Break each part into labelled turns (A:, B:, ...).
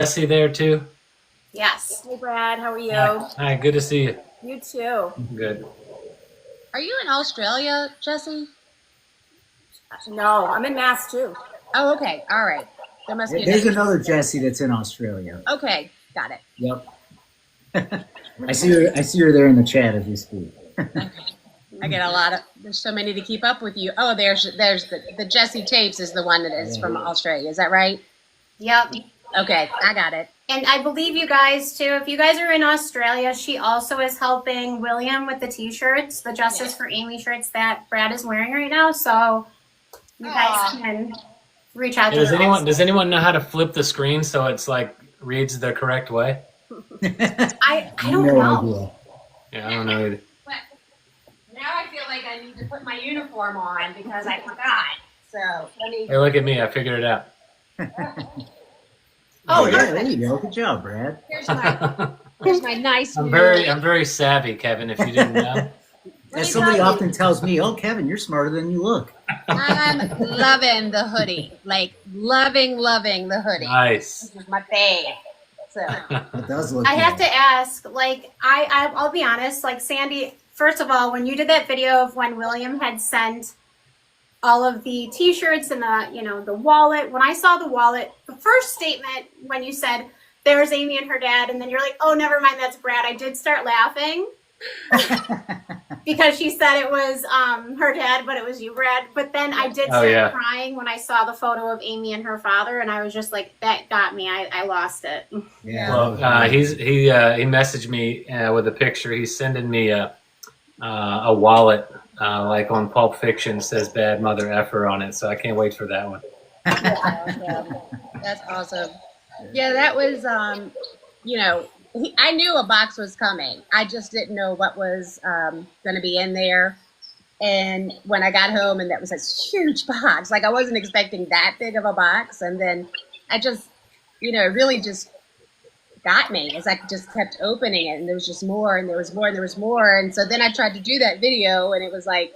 A: Jesse there too?
B: Yes. Hey, Brad. How are you?
A: Hi, good to see you.
B: You too.
A: Good.
C: Are you in Australia, Jesse?
B: No, I'm in Mass too.
C: Oh, okay. All right. There must be
D: There's another Jesse that's in Australia.
C: Okay, got it.
D: Yep. I see her. I see her there in the chat as we speak.
C: I get a lot of. There's so many to keep up with you. Oh, there's the Jesse Tapes is the one that is from Australia. Is that right?
B: Yep.
C: Okay, I got it.
B: And I believe you guys too. If you guys are in Australia, she also is helping William with the T-shirts, the Justice for Amy shirts that Brad is wearing right now. So you guys can reach out to
A: Does
B: her
A: anyone
B: also.
A: does anyone know how to flip the screen so it's like reads the correct way?
B: I don't
D: No
B: know.
D: idea.
A: Yeah, I don't know either.
C: But now I feel like I need to put my uniform on because I forgot. So let me.
A: Hey, look at me, I figured it out.
D: Oh yeah, there you go. Good job, Brad.
C: Here's my nice.
A: I'm very savvy, Kevin, if you didn't know.
D: As somebody often tells me, "Oh, Kevin, you're smarter than you look."
C: I'm loving the hoodie. Like loving the hoodie.
A: Nice.
C: This is my fave. So.
D: It does look.
B: I have
D: good.
B: to ask, like, I'll be honest, like Sandy, first of all, when you did that video of when William had sent all of the T-shirts and the wallet, when I saw the wallet, the first statement when you said there's Amy and her dad, and then you're like, oh, never mind, that's Brad. I did start laughing because she said it was her dad, but it was you, Brad. But then I did start crying when I saw the photo of Amy and her father, and I was just like, that got me. I lost it.
D: Yeah.
A: Well, he messaged me with a picture. He's sending me a wallet like on Pulp Fiction, says "Bad Mother Effer" on it. So I can't wait for that one.
C: That's awesome. Yeah, that was I knew a box was coming. I just didn't know what was going to be in there. And when I got home, and that was this huge box, like I wasn't expecting that big of a box. And then I just, it really just got me as I just kept opening it, and there was just more, and there was more, and there was more. And so then I tried to do that video, and it was like,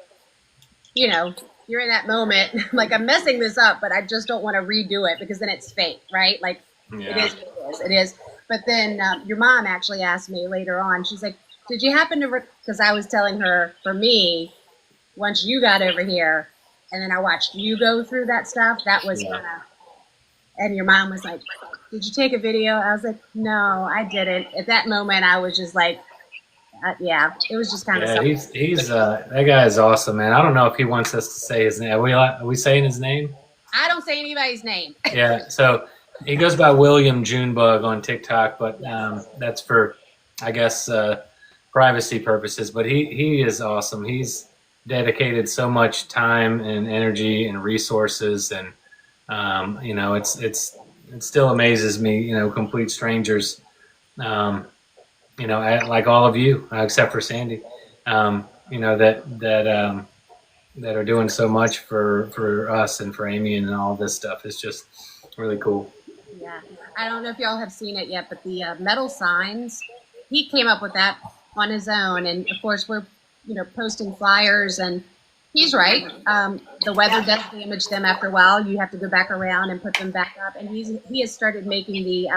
C: you're in that moment, like I'm messing this up, but I just don't want to redo it because then it's fake, right? Like it is what it is. It is. But then your mom actually asked me later on, she's like, did you happen to, because I was telling her, for me, once you got over here, and then I watched you go through that stuff, that was kind of, and your mom was like, did you take a video? I was like, no, I didn't. At that moment, I was just like, it was just kind of something.
A: He's that guy is awesome, man. I don't know if he wants us to say his name. Are we saying his name?
C: I don't say anybody's name.
A: Yeah, so he goes by William Junebug on TikTok, but that's for, I guess, privacy purposes. But he is awesome. He's dedicated so much time and energy and resources, and it still amazes me, complete strangers, like all of you, except for Sandy, that are doing so much for us and for Amy and all this stuff. It's just really cool.
C: Yeah, I don't know if y'all have seen it yet, but the metal signs, he came up with that on his own. And of course, we're, posting flyers, and he's right. The weather does damage them after a while. You have to go back around and put them back up. And he has started making the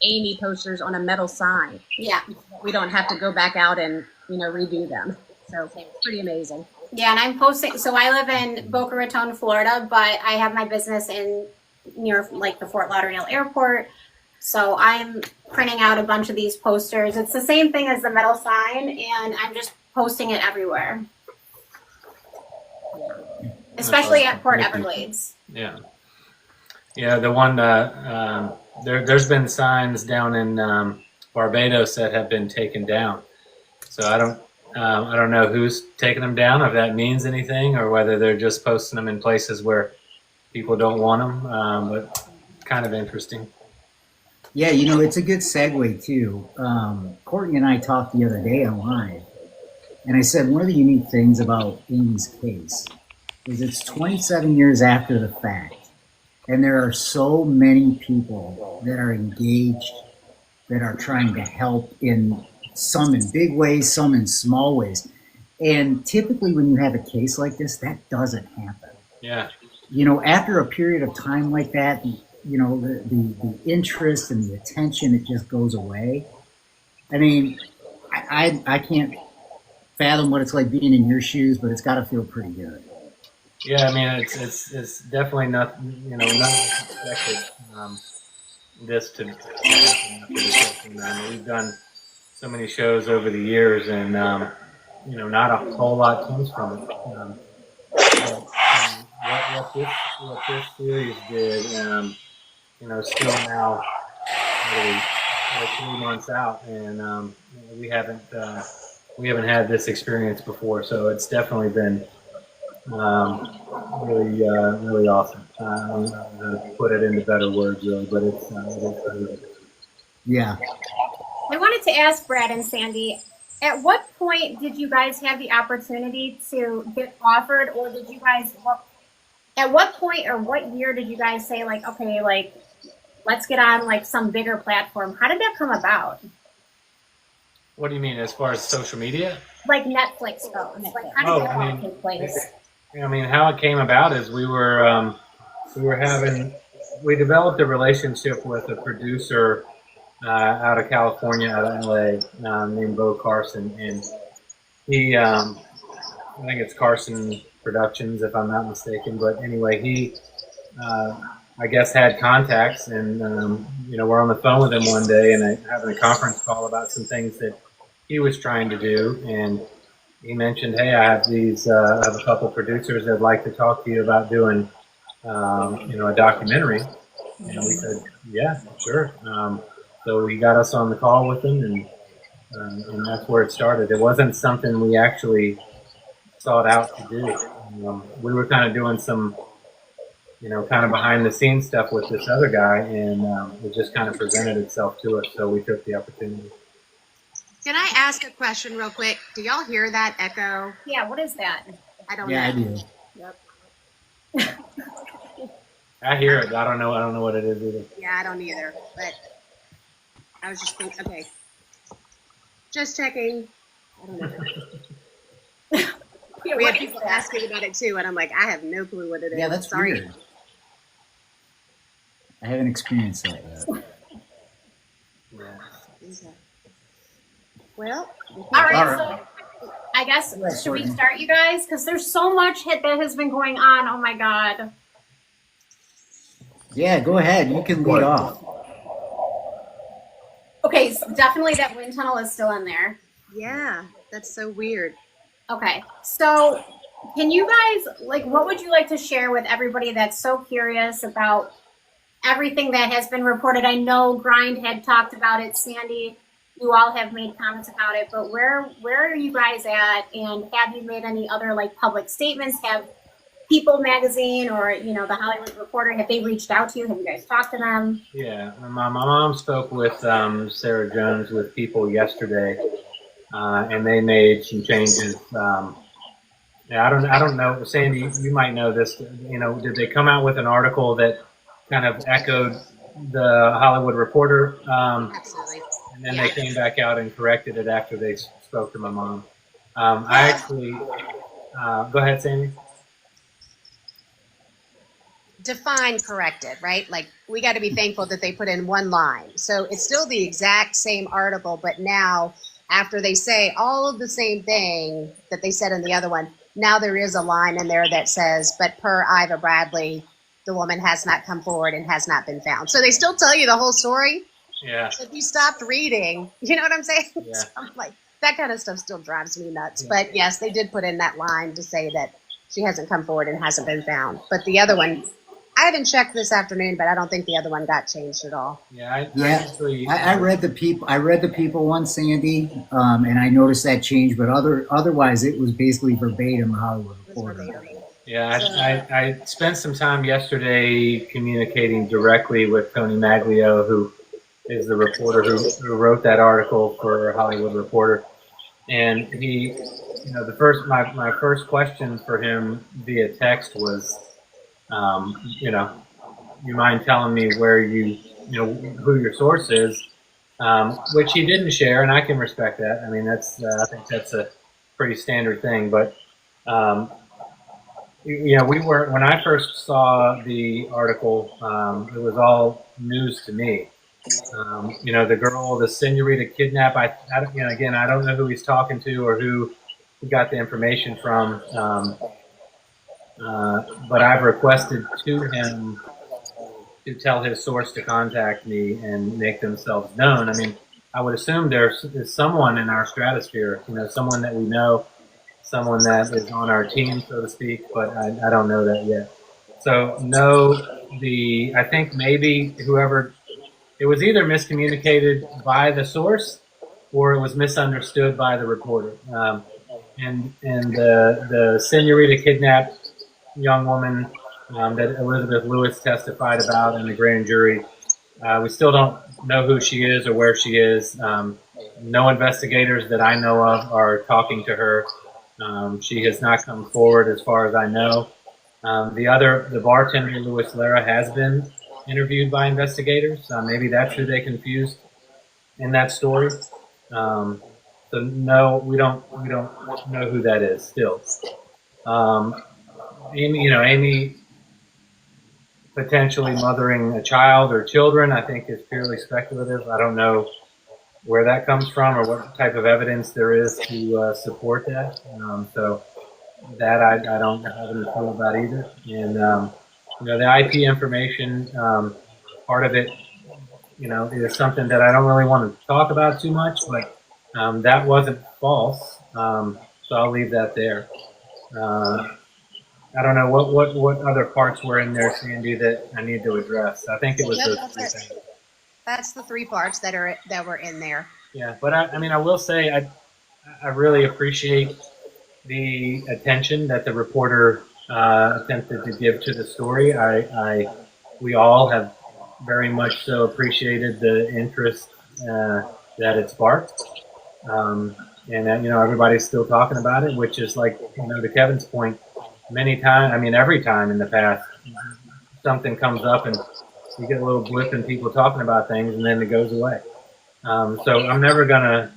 C: Amy posters on a metal sign.
B: Yeah.
C: We don't have to go back out and, redo them. So it's pretty amazing.
B: Yeah, and I'm posting. So I live in Boca Raton, Florida, but I have my business near like the Fort Lauderdale airport. So I'm printing out a bunch of these posters. It's the same thing as the metal sign, and I'm just posting it everywhere, especially at Port Everglades.
A: Yeah, the one there's been signs down in Barbados that have been taken down. So I don't know who's taking them down, if that means anything, or whether they're just posting them in places where people don't want them. But kind of interesting.
D: Yeah, it's a good segue too. Courtney and I talked the other day on live, and I said one of the unique things about Amy's case is it's 27 years after the fact, and there are so many people that are engaged, that are trying to help, in some in big ways, some in small ways. And typically when you have a case like this, that doesn't happen.
A: Yeah.
D: After a period of time like that, you know, the interest and the attention, it just goes away. I mean, I can't fathom what it's like being in your shoes, but it's got to feel pretty good.
A: Yeah, I mean, it's definitely not, you know, not expected this to happen after the show. I mean, we've done so many shows over the years, and you know, not a whole lot comes from it. But, what this series did, you know, still now really, we're 3 months out, and we haven't we haven't had this experience before, so it's definitely been really really awesome. I don't know how to put it into better words, really, but it's really,
D: Yeah.
B: I wanted to ask Brad and Sandy, at what point did you guys have the opportunity to get offered, or did you guys, at what point or what year did you guys say, like, okay, like, let's get on like some bigger platform? How did that come about?
A: What do you mean as far as social media?
B: Like Netflix goes. Like, how did that all take place?
A: I mean, how it came about is we developed a relationship with a producer out of California, out of LA, named Bo Carson, and he, I think it's Carson Productions, if I'm not mistaken. But anyway, he, I guess, had contacts, and you know, we're on the phone with him one day and having a conference call about some things that he was trying to do, and he mentioned, "Hey, I have I have a couple producers that'd like to talk to you about doing, you know, a documentary." And we said, "Yeah, sure." So he got us on the call with him, and that's where it started. It wasn't something we actually sought out to do. We were kind of doing some, you know, kind of behind the scenes stuff with this other guy, and it just kind of presented itself to us, so we took the opportunity.
C: Can I ask a question real quick? Do y'all hear that echo?
B: Yeah, what is that?
C: I don't
D: Yeah, I
C: know.
D: do.
C: Yep.
A: I hear it. I don't know what it is either.
C: Yeah, I don't either. But I was just thinking, okay, just checking. I don't know.
B: Yeah,
C: We had
B: what is
C: people
B: that?
C: asking about it too, and I'm like, I have no clue what it is.
D: Yeah, that's
C: Sorry.
D: weird. I haven't experienced that yet.
A: Yeah.
C: Okay. Well,
B: All right,
D: All right.
B: so I guess,
D: Right,
B: should we
D: Courtney.
B: start, you guys? Because there's so much that has been going on. Oh my God.
D: Yeah, go ahead. You can lead off.
B: Okay, so definitely that wind tunnel is still in there.
C: yeah, that's so weird.
B: Okay, so can you guys, like, what would you like to share with everybody that's so curious about everything that has been reported? I know Grind had talked about it, Sandy, you all have made comments about it, but where are you guys at? And have you made any other like public statements? Have People Magazine or, you know, the Hollywood Reporter, have they reached out to you? Have you guys talked to them?
A: Yeah, my mom spoke with Sarah Jones with People yesterday, and they made some changes. Yeah, I don't know, Sandy, you might know this. You know, did they come out with an article that kind of echoed the Hollywood Reporter,
C: Absolutely.
A: and then
C: Yeah.
A: they came back out and corrected it after they spoke to my mom? I actually, go ahead, Sandy.
C: Define corrected, right? Like, we got to be thankful that they put in one line. So it's still the exact same article, but now after they say all of the same thing that they said in the other one, now there is a line in there that says, but per Iva Bradley, the woman has not come forward and has not been found. So they still tell you the whole story.
A: Yeah.
C: So if you stopped reading, you know what I'm saying?
A: Yeah.
C: So I'm like, that kind of stuff still drives me nuts.
A: Yeah.
C: But yes, they did put in that line to say that she hasn't come forward and hasn't been found. But the other one, I haven't checked this afternoon, but I don't think the other one got changed at all.
A: Yeah,
D: Yeah,
A: actually,
D: I read the people. I read the people one, Sandy, and I noticed that change. But otherwise, it was basically verbatim Hollywood
C: It was
D: Reporter.
C: verbatim.
A: yeah, I spent some time yesterday communicating directly with Tony Maglio, who is the reporter who wrote that article for Hollywood Reporter. And he, you know, my first question for him via text was, you know, you mind telling me where you know, who your source is, which he didn't share, and I can respect that. I mean, I think that's a pretty standard thing. But we were when I first saw the article. It was all news to me. The girl, the senorita kidnap. Again, I don't know who he's talking to or who he got the information from. But I've requested to him to tell his source to contact me and make themselves known. I mean, I would assume there's someone in our stratosphere, someone that we know, someone that is on our team, so to speak, but I don't know that yet. So no, I think maybe whoever, it was either miscommunicated by the source or it was misunderstood by the reporter. And the senorita kidnapped young woman that Elizabeth Lewis testified about in the grand jury. We still don't know who she is or where she is. No investigators that I know of are talking to her. She has not come forward as far as I know. The bartender, Louis Lara, has been interviewed by investigators. Maybe that's who they confused in that story. So no, we don't know who that is still. Amy potentially mothering a child or children, I think is purely speculative. I don't know where that comes from or what type of evidence there is to support that. So that I don't have any clue about either. And the IP information part of it, is something that I don't really want to talk about too much, but that wasn't false. So I'll leave that there. I don't know what other parts were in there, Sandy, that I need to address. I think it was those three things.
C: That's the three parts that were in there.
A: Yeah, but I will say I really appreciate the attention that the reporter attempted to give to the story. We all have very much so appreciated the interest that it sparked. And everybody's still talking about it, which is like, to Kevin's point, every time in the past, something comes up and you get a little blip in people talking about things and then it goes away. So I'm never gonna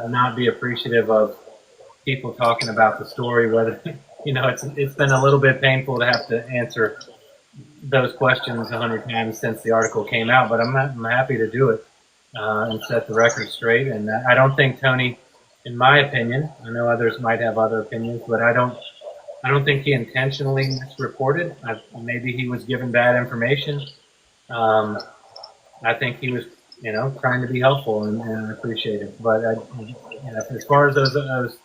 A: not be appreciative of people talking about the story, whether, it's been a little bit painful to have to answer those questions 100 times since the article came out, but I'm happy to do it and set the record straight. And I don't think Tony, in my opinion, I know others might have other opinions, but I don't think he intentionally misreported. Maybe he was given bad information. I think he was, trying to be helpful and I appreciate it. But as far as those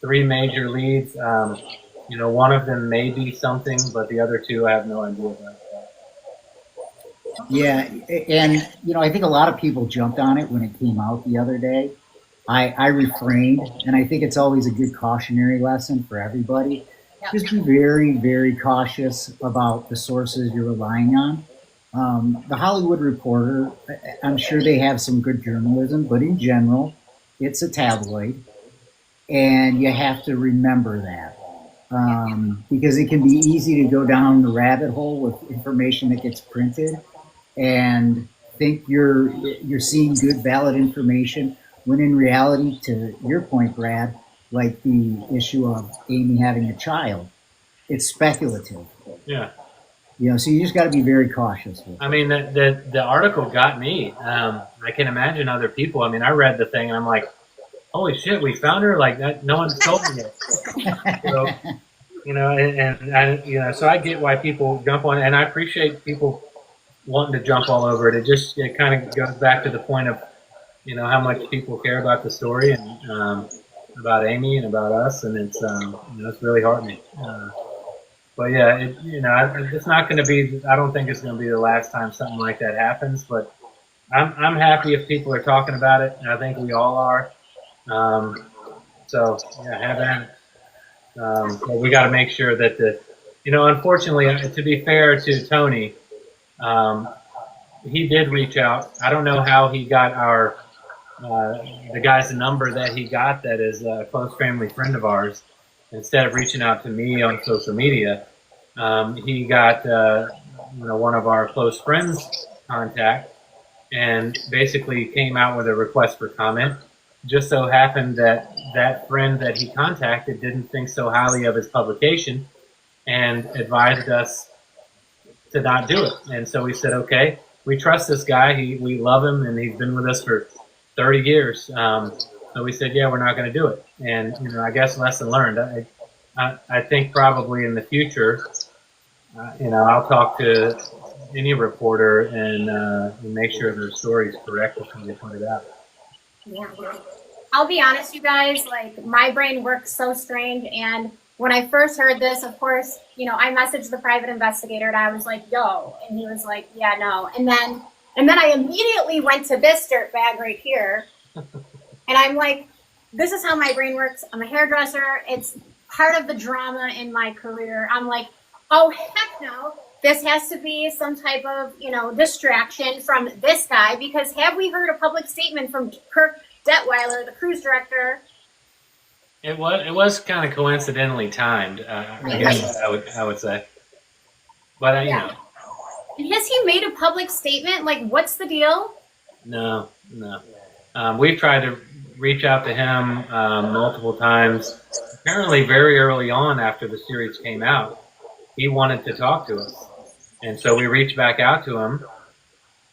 A: three major leads, one of them may be something, but the other two I have no idea about.
D: Yeah, and I think a lot of people jumped on it when it came out the other day. I refrained, and I think it's always a good cautionary lesson for everybody. Yep. Just be very, very cautious about the sources you're relying on. The Hollywood Reporter, I'm sure they have some good journalism, but in general, it's a tabloid, and you have to remember that. Because it can be easy to go down the rabbit hole with information that gets printed and think you're seeing good, valid information, when in reality, to your point, Brad, like the issue of Amy having a child, it's speculative.
A: Yeah.
D: So you just got to be very cautious with it.
A: The article got me. I can imagine other people. I read the thing and I'm like, holy shit, we found her like that. No one's told me yet. So, so I get why people jump on it, and I appreciate people wanting to jump all over it. It kind of goes back to the point of, how much people care about the story and about Amy and about us, and it's it's really heartening. But yeah, it's not going to be. I don't think it's going to be the last time something like that happens. But I'm happy if people are talking about it, and I think we all are. So yeah, have at it. But we got to make sure that unfortunately, to be fair to Tony, he did reach out. I don't know how he got the guy's number that he got that is a close family friend of ours. Instead of reaching out to me on social media, he got one of our close friends' contact and basically came out with a request for comment. Just so happened that friend that he contacted didn't think so highly of his publication and advised us to not do it. And so we said, okay, we trust this guy. We love him, and he's been with us for 30 years. So we said, yeah, we're not going to do it. And, I guess lesson learned. I think probably in the future, I'll talk to any reporter and make sure their story is correct before they put it out.
B: Yeah. I'll be honest, you guys, like my brain works so strange. And when I first heard this, of course, I messaged the private investigator and I was like, yo, and he was like, yeah, no. And then I immediately went to this dirtbag right here. And I'm like, this is how my brain works. I'm a hairdresser. It's part of the drama in my career. I'm like, oh, heck no. This has to be some type of, distraction from this guy, because have we heard a public statement from Kirk Detweiler, the cruise director?
A: It was kind of coincidentally timed, I guess I would say. But,
B: And has he made a public statement? Like, what's the deal?
A: No. We've tried to reach out to him multiple times. Apparently, very early on after the series came out, he wanted to talk to us. And so we reached back out to him,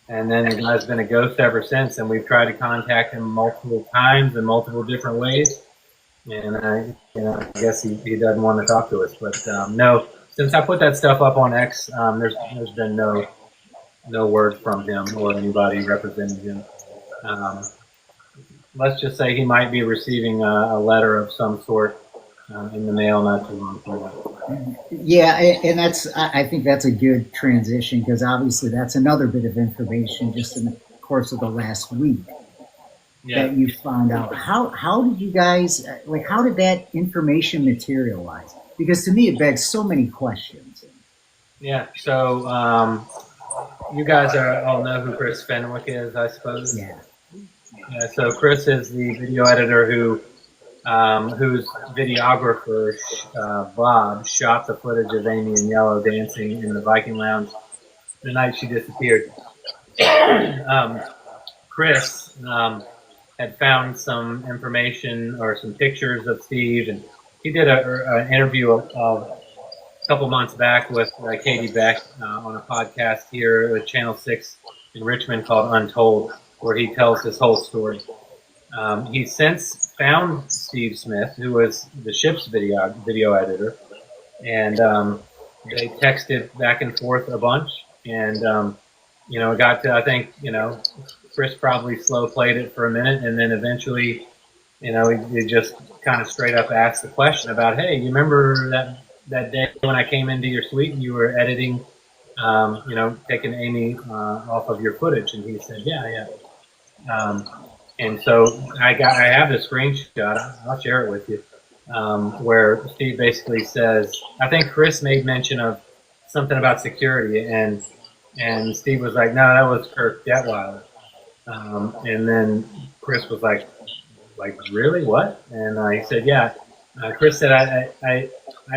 A: and then the guy's been a ghost ever since. And we've tried to contact him multiple times in multiple different ways. And I guess he doesn't want to talk to us. But no, since I put that stuff up on X, there's been no word from him or anybody representing him. Let's just say he might be receiving a letter of some sort in the mail not too long from now.
D: Yeah, and I think that's a good transition, because obviously that's another bit of information just in the course of the last week that you found out. How did you guys, how did that information materialize? Because to me it begs so many questions.
A: Yeah, so you guys all know who Chris Fenwick is, I suppose?
D: Yeah.
A: Yeah, so Chris is the video editor whose videographer, Bob, shot the footage of Amy and Yellow dancing in the Viking Lounge the night she disappeared. Chris had found some information or some pictures of Steve, and he did an interview a couple months back with Katie Beck on a podcast here at Channel 6 in Richmond called Untold, where he tells his whole story. He's since found Steve Smith, who was the ship's video editor, and they texted back and forth a bunch. And it got to, I think, Chris probably slow played it for a minute, and then eventually, he just kind of straight up asked the question about, hey, you remember that day when I came into your suite and you were editing, taking Amy off of your footage? And he said, yeah. And so I have the screenshot. I'll share it with you, where Steve basically says, I think Chris made mention of something about security, and Steve was like, no, that was Kirk Detweiler. And then Chris was like, really, what? And he said, yeah. Chris said, I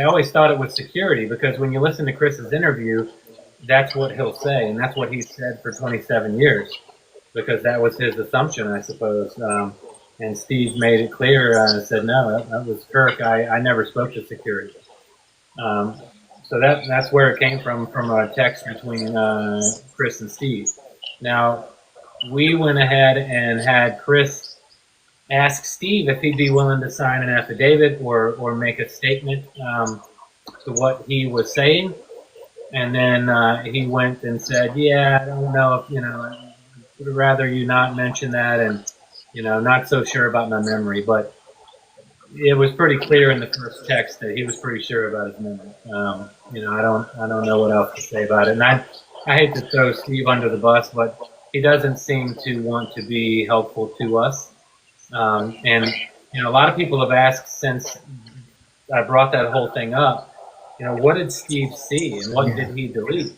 A: always thought it was security, because when you listen to Chris's interview, that's what he'll say, and that's what he said for 27 years. Because that was his assumption, I suppose. And Steve made it clear and said, no, that was Kirk. I never spoke to security. So that's where it came from a text between Chris and Steve. Now, we went ahead and had Chris ask Steve if he'd be willing to sign an affidavit or make a statement to what he was saying. And then he went and said, yeah, I don't know if, would rather you not mention that, and not so sure about my memory, but it was pretty clear in the first text that he was pretty sure about his memory. I don't know what else to say about it, and I hate to throw Steve under the bus, but he doesn't seem to want to be helpful to us. And a lot of people have asked since I brought that whole thing up, what did Steve see and what did he delete?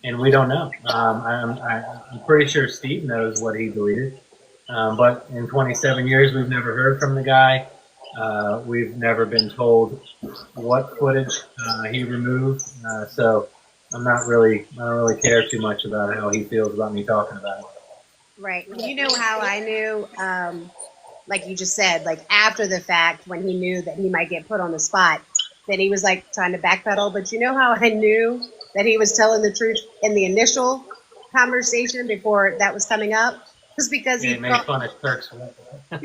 A: And we don't know. I'm pretty sure Steve knows what he deleted. But in 27 years, we've never heard from the guy. We've never been told what footage he removed. So I don't really care too much about how he feels about me talking about it.
C: Right. You know how I knew, like you just said, like after the fact, when he knew that he might get put on the spot, that he was like trying to backpedal. But you know how I knew that he was telling the truth in the initial conversation before that was coming up? Just because
A: Yeah,
C: he
A: he made fun of Kirk's.
C: yeah.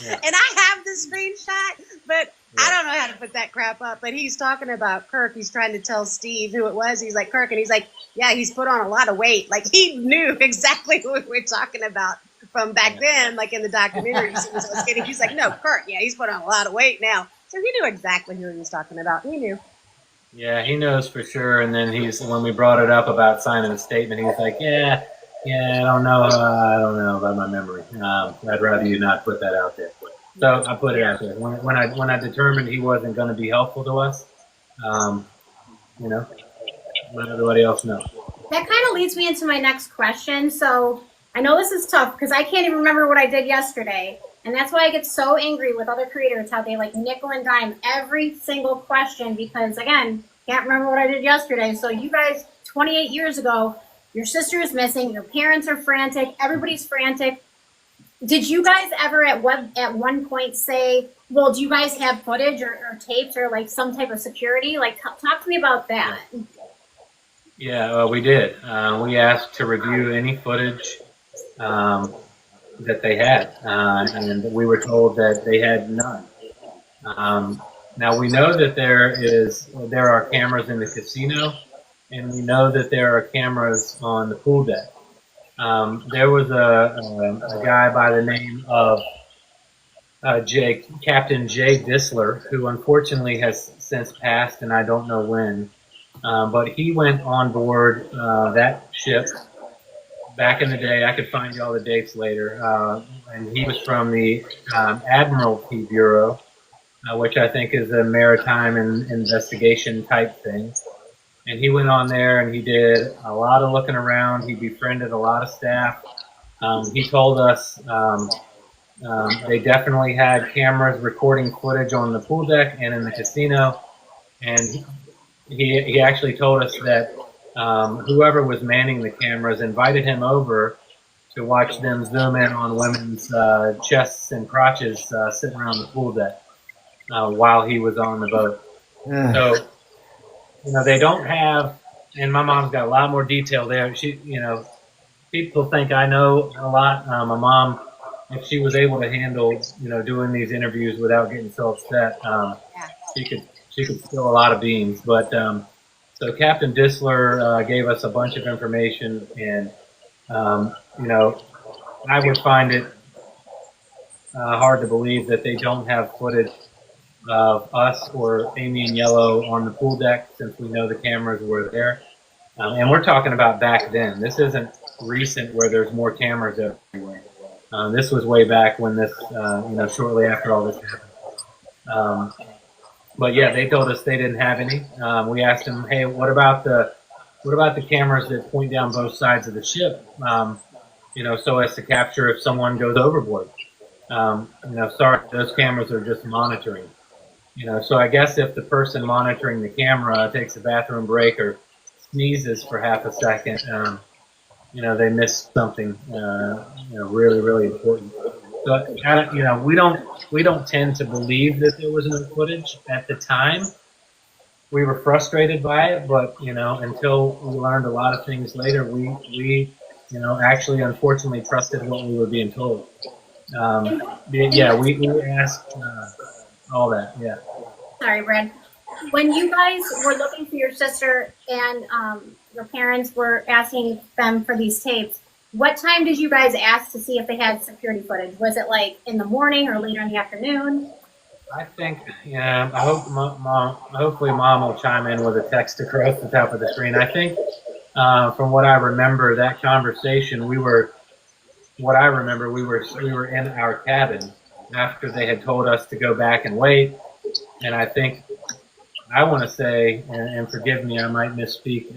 A: Yeah.
C: And I have the screenshot, but I don't know how to put that crap up. But he's talking about Kirk. He's trying to tell Steve who it was. He's like, Kirk. And he's like, yeah, he's put on a lot of weight. Like, he knew exactly who we were talking about from back then, like in the documentary. So he's like, no, Kirk. Yeah, he's put on a lot of weight now. So he knew exactly who he was talking about. He knew.
A: Yeah, he knows for sure. And then when we brought it up about signing a statement, he's like, yeah, I don't know. I don't know about my memory. I'd rather you not put that out there. So I put it out there. When I determined he wasn't going to be helpful to us, you know, let everybody else know.
B: That kind of leads me into my next question. So I know this is tough because I can't even remember what I did yesterday. And that's why I get so angry with other creators, how they like nickel and dime every single question because, again, can't remember what I did yesterday. So you guys, 28 years ago, your sister is missing, your parents are frantic, everybody's frantic. Did you guys ever at one point say, well, do you guys have footage or tapes or like some type of security? Like, talk to me about that.
A: Yeah, we did. We asked to review any footage that they had, and we were told that they had none. Now we know that there are cameras in the casino, and we know that there are cameras on the pool deck. There was a guy by the name of Captain Jay Disler, who unfortunately has since passed, and I don't know when. But he went on board that ship back in the day. I could find you all the dates later. And he was from the Admiralty Bureau, which I think is a maritime investigation type thing. And he went on there and he did a lot of looking around. He befriended a lot of staff. He told us they definitely had cameras recording footage on the pool deck and in the casino. And he actually told us that whoever was manning the cameras invited him over to watch them zoom in on women's chests and crotches sitting around the pool deck while he was on the boat. So, they don't have, and my mom's got a lot more detail there. People think I know a lot. My mom, if she was able to handle, doing these interviews without getting so upset, she could spill a lot of beans. But so Captain Disler gave us a bunch of information, and I would find it hard to believe that they don't have footage of us or Amy and Yellow on the pool deck, since we know the cameras were there. And we're talking about back then. This isn't recent where there's more cameras everywhere. This was way back when this, shortly after all this happened. But yeah, they told us they didn't have any. We asked them, hey, what about the cameras that point down both sides of the ship, so as to capture if someone goes overboard? Sorry, those cameras are just monitoring. So I guess if the person monitoring the camera takes a bathroom break or sneezes for half a second, they missed something, really, really important. So, we don't tend to believe that there was no footage at the time. We were frustrated by it, but, until we learned a lot of things later, we actually, unfortunately, trusted what we were being told. We asked all that, yeah.
B: Sorry, Brad. When you guys were looking for your sister and your parents were asking them for these tapes, what time did you guys ask to see if they had security footage? Was it like in the morning or later in the afternoon?
A: I think, I hope hopefully Mom will chime in with a text across the top of the screen. I think, from what I remember, that conversation, we were in our cabin after they had told us to go back and wait. And I think, I want to say, and forgive me, I might misspeak,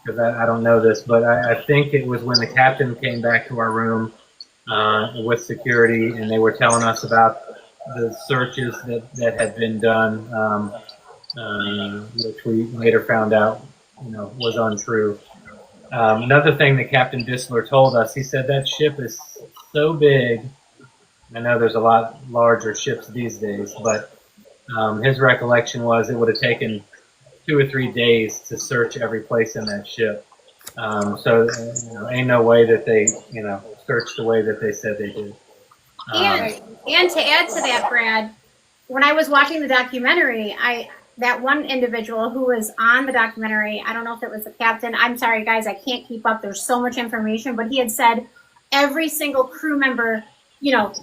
A: because I don't know this, but I think it was when the captain came back to our room with security, and they were telling us about the searches that had been done, which we later found out, was untrue. Another thing that Captain Disler told us, he said that ship is so big. I know there's a lot larger ships these days, but His recollection was it would have taken 2 or 3 days to search every place in that ship. So ain't no way that they searched the way that they said they did.
B: And to add to that, Brad, when I was watching the documentary, that one individual who was on the documentary, I don't know if it was the captain. I'm sorry, guys, I can't keep up. There's so much information, but he had said every single crew member,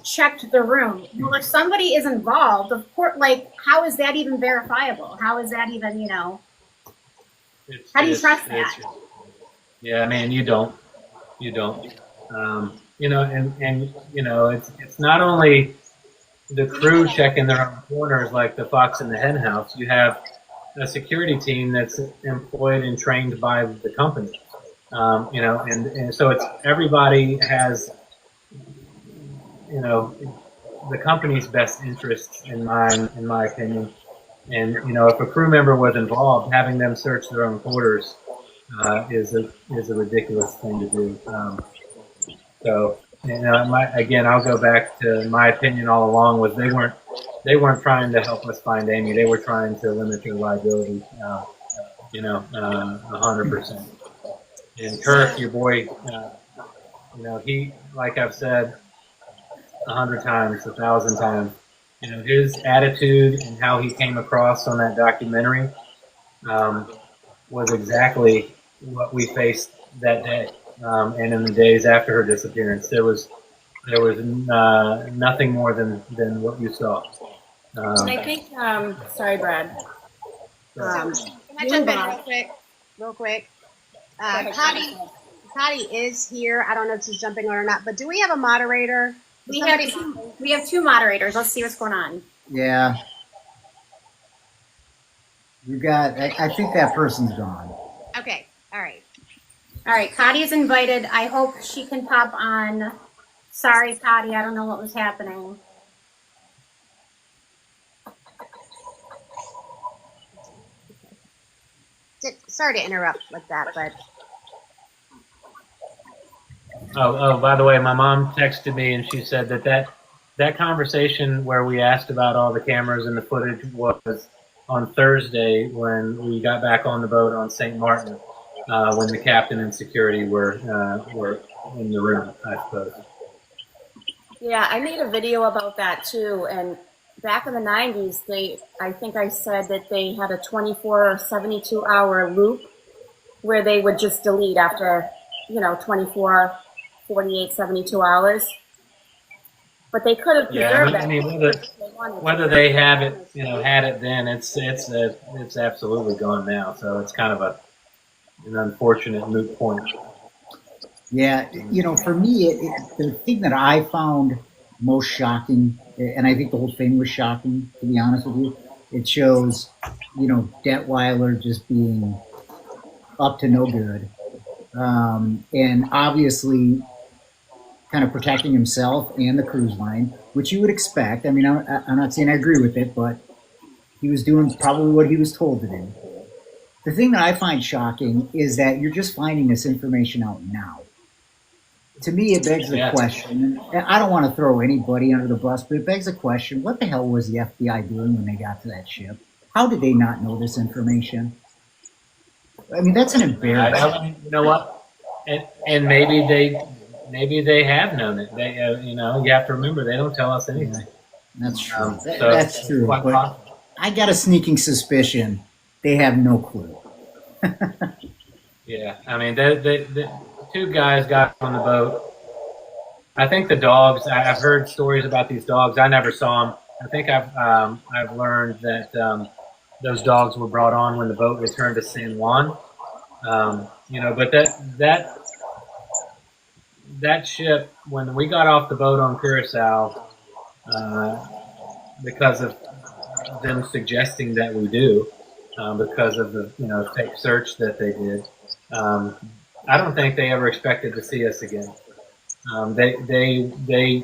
B: checked the room. Well, if somebody is involved, of course, how is that even verifiable? How is that even, how do you trust that?
A: Yeah, I mean, you don't. It's not only the crew checking their own corners like the fox in the hen house. You have a security team that's employed and trained by the company. And so it's everybody has, the company's best interests in mind, in my opinion. And if a crew member was involved, having them search their own quarters is a ridiculous thing to do. So again, I'll go back to my opinion all along was they weren't trying to help us find Amy. They were trying to limit their liability. 100%. And Kirk, your boy, he, like I've said 100 times, 1,000 times, his attitude and how he came across on that documentary was exactly what we faced that day. And in the days after her disappearance, there was nothing more than what you saw.
E: And I think, sorry, Brad.
C: Can I jump in real quick? Patty is here. I don't know if she's jumping on or not, but do we have a moderator?
B: We have two moderators. Let's see what's going on.
D: Yeah. You got, I think that person's gone.
C: Okay. All right.
B: All right. Cotty is invited. I hope she can pop on. Sorry, Cotty. I don't know what was happening.
C: Sorry to interrupt with that, but.
A: Oh, by the way, my mom texted me and she said that conversation where we asked about all the cameras and the footage was on Thursday when we got back on the boat on St. Martin, when the captain and security were in the room, I suppose.
E: Yeah, I made a video about that too. And back in the 90s, I think I said that they had a 24 or 72 hour loop where they would just delete after, 24, 48, 72 hours. But they could have preserved that.
A: I mean, whether they have it, had it then, it's absolutely gone now. So it's kind of an unfortunate moot point.
D: Yeah, for me, the thing that I found most shocking, and I think the whole thing was shocking, to be honest with you, it shows, Detweiler just being up to no good. And obviously kind of protecting himself and the cruise line, which you would expect. I mean, I'm not saying I agree with it, but he was doing probably what he was told to do. The thing that I find shocking is that you're just finding this information out now. To me, it begs the question, and I don't want to throw anybody under the bus, but it begs the question, what the hell was the FBI doing when they got to that ship? How did they not know this information? I mean, that's an embarrassment.
A: You know what? And maybe they have known it. They, you have to remember they don't tell us anything.
D: That's true. That's true. But I got a sneaking suspicion they have no clue.
A: Yeah, I mean, the two guys got on the boat. I think the dogs. I've heard stories about these dogs. I never saw them. I think I've learned that those dogs were brought on when the boat returned to San Juan. But that ship, when we got off the boat on Curacao, because of them suggesting that we do, because of the fake search that they did, I don't think they ever expected to see us again. They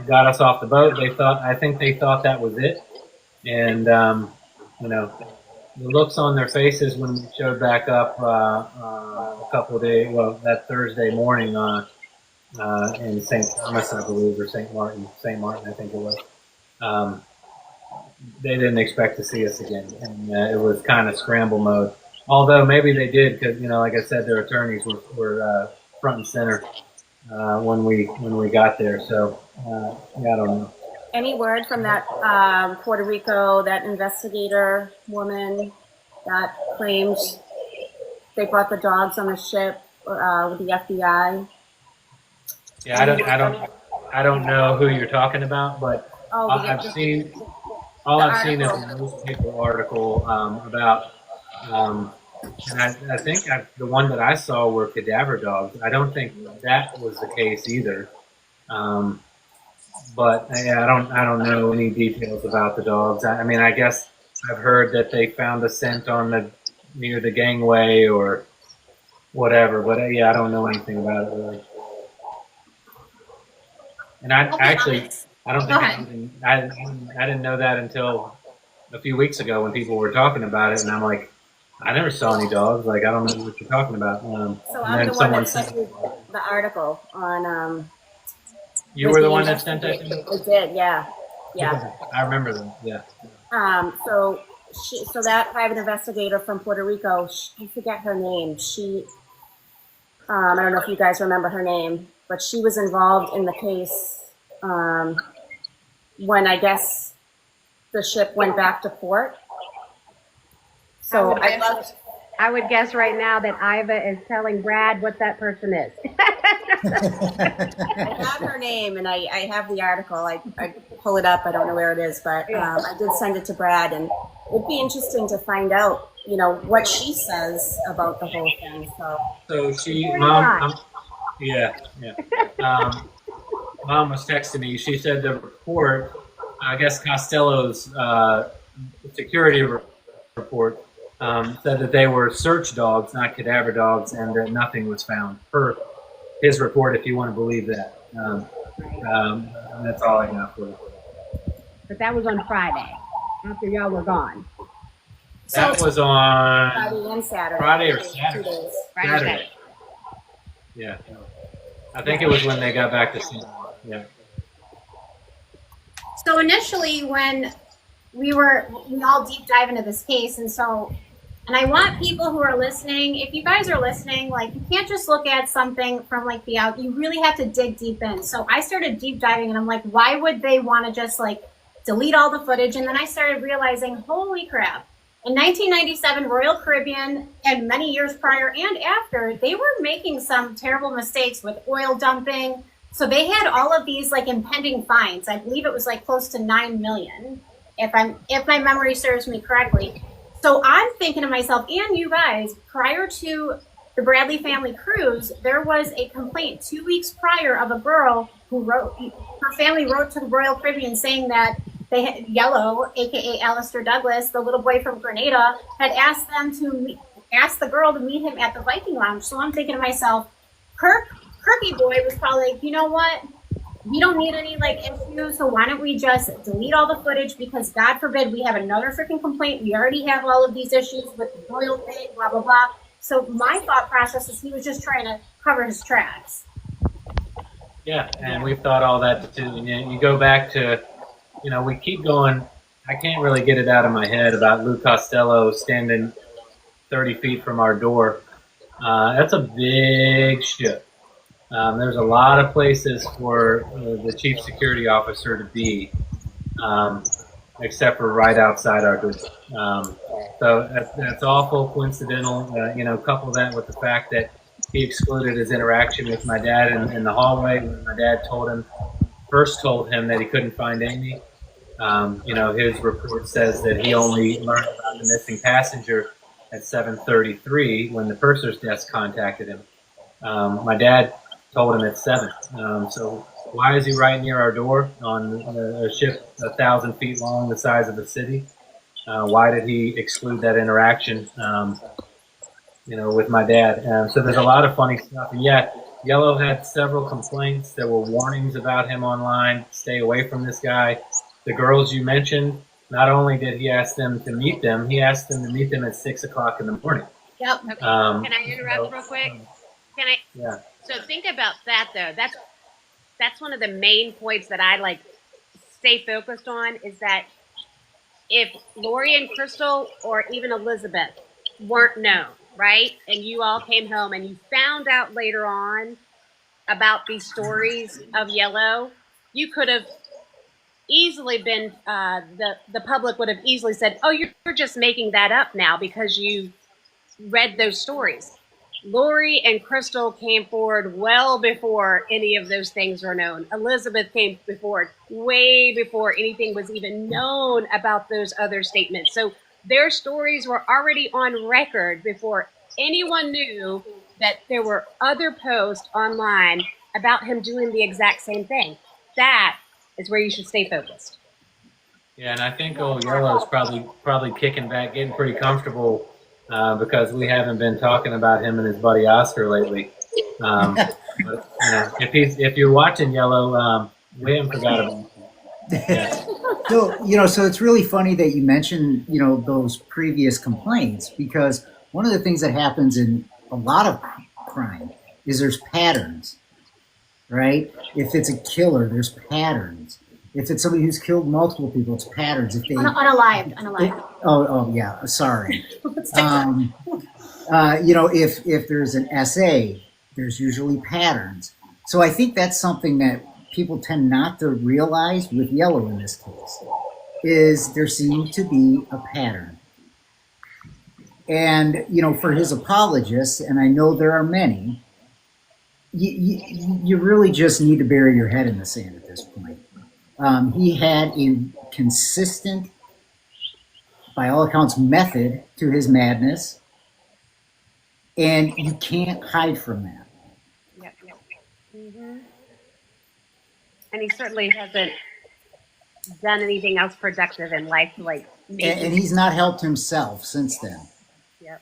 A: got us off the boat. I think they thought that was it, and the looks on their faces when we showed back up a couple of days, that Thursday morning in St. Thomas, I believe, or St. Martin, I think it was. they didn't expect to see us again, and it was kind of scramble mode. Although maybe they did, because like I said, their attorneys were front and center when we got there. So yeah, I don't know.
E: Any word from that Puerto Rico, that investigator woman that claimed they brought the dogs on the ship with the FBI?
A: Yeah, I don't know who you're talking about, but
E: Oh,
A: I've seen all I've seen is a newspaper article about, and I think the one that I saw were cadaver dogs. I don't think that was the case either. Um, but yeah, I don't know any details about the dogs. I mean, I guess I've heard that they found a scent on the near the gangway or whatever. But yeah, I don't know anything about it really. And I actually, I don't think I didn't know that until a few weeks ago when people were talking about it, and I'm like, I never saw any dogs. Like, I don't know what you're talking about.
E: So
A: And
E: I'm
A: then
E: the one
A: someone
E: that sent you the article on.
A: you were the one that sent that to me?
E: I did, yeah. Yeah.
A: I remember them, yeah.
E: So that private investigator from Puerto Rico, I forget her name. I don't know if you guys remember her name, but she was involved in the case when I guess the ship went back to port. So
C: I would guess right now that Iva is telling Brad what that person is.
E: I have her name and I have the article. I pull it up. I don't know where it is, but I did send it to Brad, and it'd be interesting to find out, what she says about the whole thing.
A: So yeah. Mom was texting me. She said the report, I guess Costello's security report, said that they were search dogs, not cadaver dogs, and that nothing was found. Per his report, if you want to believe that. That's all I got for you.
C: But that was on Friday, after y'all were gone.
A: That was on
E: Friday and Saturday.
A: Friday or Saturday?
E: 2 days.
A: Saturday. Yeah. I think it was when they got back to St. Louis. Yeah.
B: So initially, when we all deep dive into this case, and I want people who are listening, if you guys are listening, like, you can't just look at something from like the out, you really have to dig deep in. So I started deep diving, and I'm like, why would they want to just like delete all the footage? And then I started realizing, holy crap. In 1997, Royal Caribbean, and many years prior and after, they were making some terrible mistakes with oil dumping. So they had all of these like impending fines. I believe it was like close to 9 million, if my memory serves me correctly. So I'm thinking to myself, and you guys, prior to the Bradley family cruise, there was a complaint 2 weeks prior of a girl who her family wrote to the Royal Caribbean saying that they had Yellow, aka Alistair Douglas, the little boy from Grenada, had asked ask the girl to meet him at the Viking Lounge. So I'm thinking to myself, Kirky boy was probably like, you know what? We don't need any like issues, so why don't we just delete all the footage, because God forbid we have another freaking complaint. We already have all of these issues with the royal thing, blah, blah, blah. So my thought process is he was just trying to cover his tracks.
A: Yeah, and we've thought all that too. And you go back to, we keep going. I can't really get it out of my head about Lou Costello standing 30 feet from our door. That's a big ship. There's a lot of places for the chief security officer to be, except for right outside our door. So that's awful coincidental. Couple that with the fact that he excluded his interaction with my dad in the hallway when my dad first told him that he couldn't find Amy. His report says that he only learned about the missing passenger at 7:33 when the purser's desk contacted him. My dad told him at 7. So why is he right near our door on a ship 1,000 feet long, the size of the city? Why did he exclude that interaction, with my dad? So there's a lot of funny stuff. And yeah, Yellow had several complaints. There were warnings about him online. Stay away from this guy. The girls you mentioned, not only did he ask them to meet them, he asked them to meet them at 6 o'clock in the morning.
B: Yep.
F: Okay. Can I interrupt real quick? Can I?
A: Yeah.
F: So think about that though. That's one of the main points that I like stay focused on, is that if Lori and Crystal or even Elizabeth weren't known, right? And you all came home and you found out later on about these stories of Yellow, you could have easily been the public would have easily said, "Oh, you're just making that up now because you read those stories." Lori and Crystal came forward well before any of those things were known. Elizabeth came forward way before anything was even known about those other statements. So their stories were already on record before anyone knew that there were other posts online about him doing the exact same thing. That is where you should stay focused.
A: Yeah, and I think old Yellow's probably kicking back, getting pretty comfortable because we haven't been talking about him and his buddy Oscar lately. But, if you're watching Yellow, we haven't forgot about him. Yeah.
D: So it's really funny that you mentioned, those previous complaints, because one of the things that happens in a lot of crime is there's patterns, right? If it's a killer, there's patterns. If it's somebody who's killed multiple people, it's patterns. If they
B: Unalived.
D: oh yeah, sorry. If there's an SA, there's usually patterns. So I think that's something that people tend not to realize with Yellow in this case, is there seems to be a pattern. And, for his apologists, and I know there are many, you really just need to bury your head in the sand at this point. He had a consistent, by all accounts, method to his madness, and you can't hide from that.
F: Yep. Mm-hmm. And he certainly hasn't done anything else productive in life, like
D: And he's not helped himself since then.
F: Yep.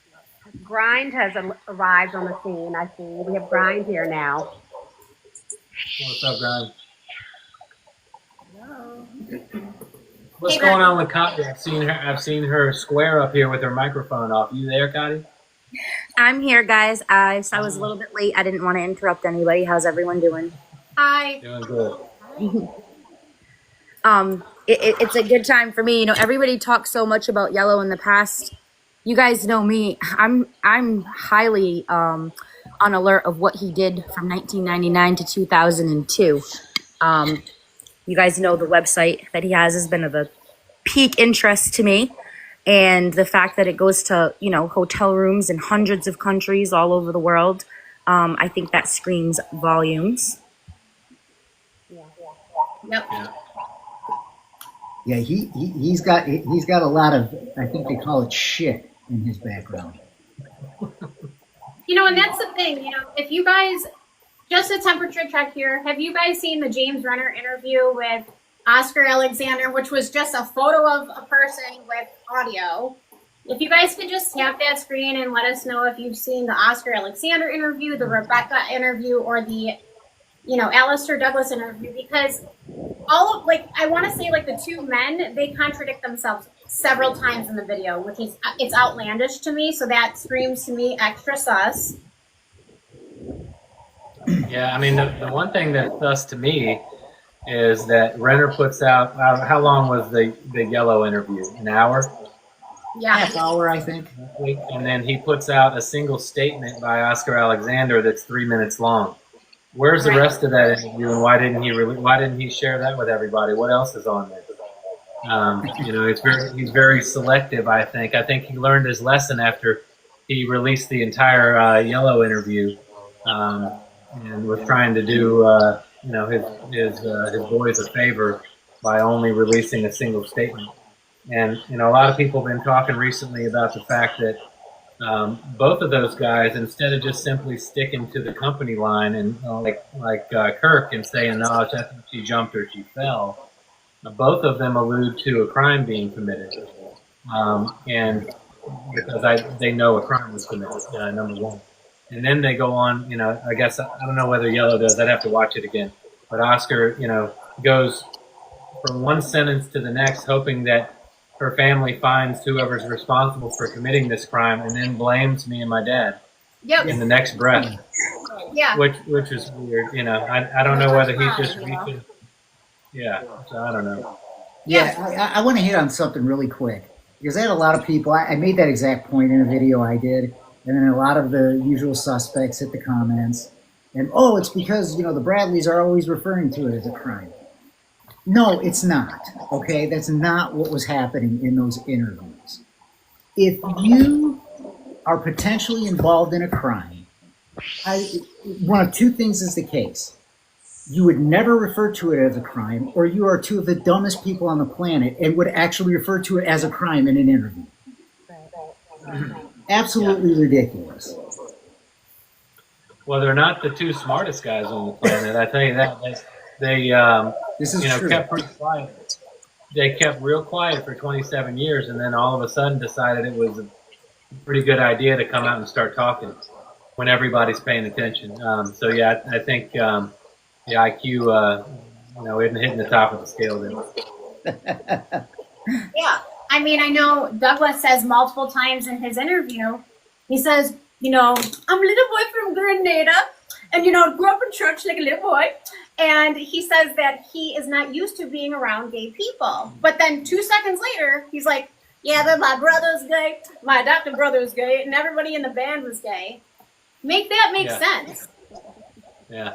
F: Grind has arrived on the scene. I see we have Grind here now.
A: What's up, Grind? What's going on with Cotty? I've seen her square up here with her microphone off. You there, Cotty?
G: I'm here, guys. I was a little bit late. I didn't want to interrupt anybody. How's everyone doing?
B: Hi.
A: Doing good.
G: It's a good time for me. Everybody talks so much about Yellow in the past. You guys know me. I'm highly on alert of what he did from 1999 to 2002. You guys know the website that he has been of a peak interest to me. And the fact that it goes to, hotel rooms in hundreds of countries all over the world, I think that screams volumes.
B: Yep.
D: Yeah, he's got a lot of, I think they call it shit in his background.
B: And that's the thing, if you guys, just a temperature check here, have you guys seen the James Renner interview with Oscar Alexander, which was just a photo of a person with audio? If you guys could just tap that screen and let us know if you've seen the Oscar Alexander interview, the Rebecca interview, or the, Alistair Douglas interview, because I want to say the two men, they contradict themselves several times in the video, which is, it's outlandish to me. So that screams to me extra sus.
A: Yeah, I mean, the one thing that's sus to me is that Renner puts out, how long was the Yellow interview? An hour?
B: Yeah.
D: Half hour, I think.
A: And then he puts out a single statement by Oscar Alexander that's 3 minutes long. Where's the rest of that interview, and why didn't he share that with everybody? What else is on there? He's very selective. I think he learned his lesson after he released the entire Yellow interview, and was trying to do his boys a favor by only releasing a single statement. And a lot of people have been talking recently about the fact that both of those guys, instead of just simply sticking to the company line and like Kirk and saying, "No, she jumped or she fell," both of them allude to a crime being committed, and because they know a crime was committed, number one. And then they go on, I guess, I don't know whether Yellow does, I'd have to watch it again. But Oscar, goes from one sentence to the next, hoping that her family finds whoever's responsible for committing this crime, and then blames me and my dad in the next breath.
B: Yeah.
A: Which is weird, I don't know whether he's just reaching. Yeah, so I don't know.
D: Yeah, I want to hit on something really quick because I had a lot of people. I made that exact point in a video I did, and then a lot of the usual suspects hit the comments, and oh, it's because the Bradleys are always referring to it as a crime. No, it's not. Okay, that's not what was happening in those interviews. If you are potentially involved in a crime, one of two things is the case. You would never refer to it as a crime, or you are two of the dumbest people on the planet and would actually refer to it as a crime in an interview. Absolutely ridiculous.
A: Well, they're not the two smartest guys on the planet. I tell you that. They
D: This is true.
A: kept pretty quiet. They kept real quiet for 27 years, and then all of a sudden decided it was a pretty good idea to come out and start talking when everybody's paying attention. So yeah, I think the IQ, isn't hitting the top of the scale there.
B: Yeah. I mean, I know Douglas says multiple times in his interview, he says, I'm a little boy from Grenada and, grew up in church like a little boy. And he says that he is not used to being around gay people. But then 2 seconds later, he's like, yeah, but my brother's gay, my adopted brother is gay, and everybody in the band was gay. Make that make sense.
A: Yeah.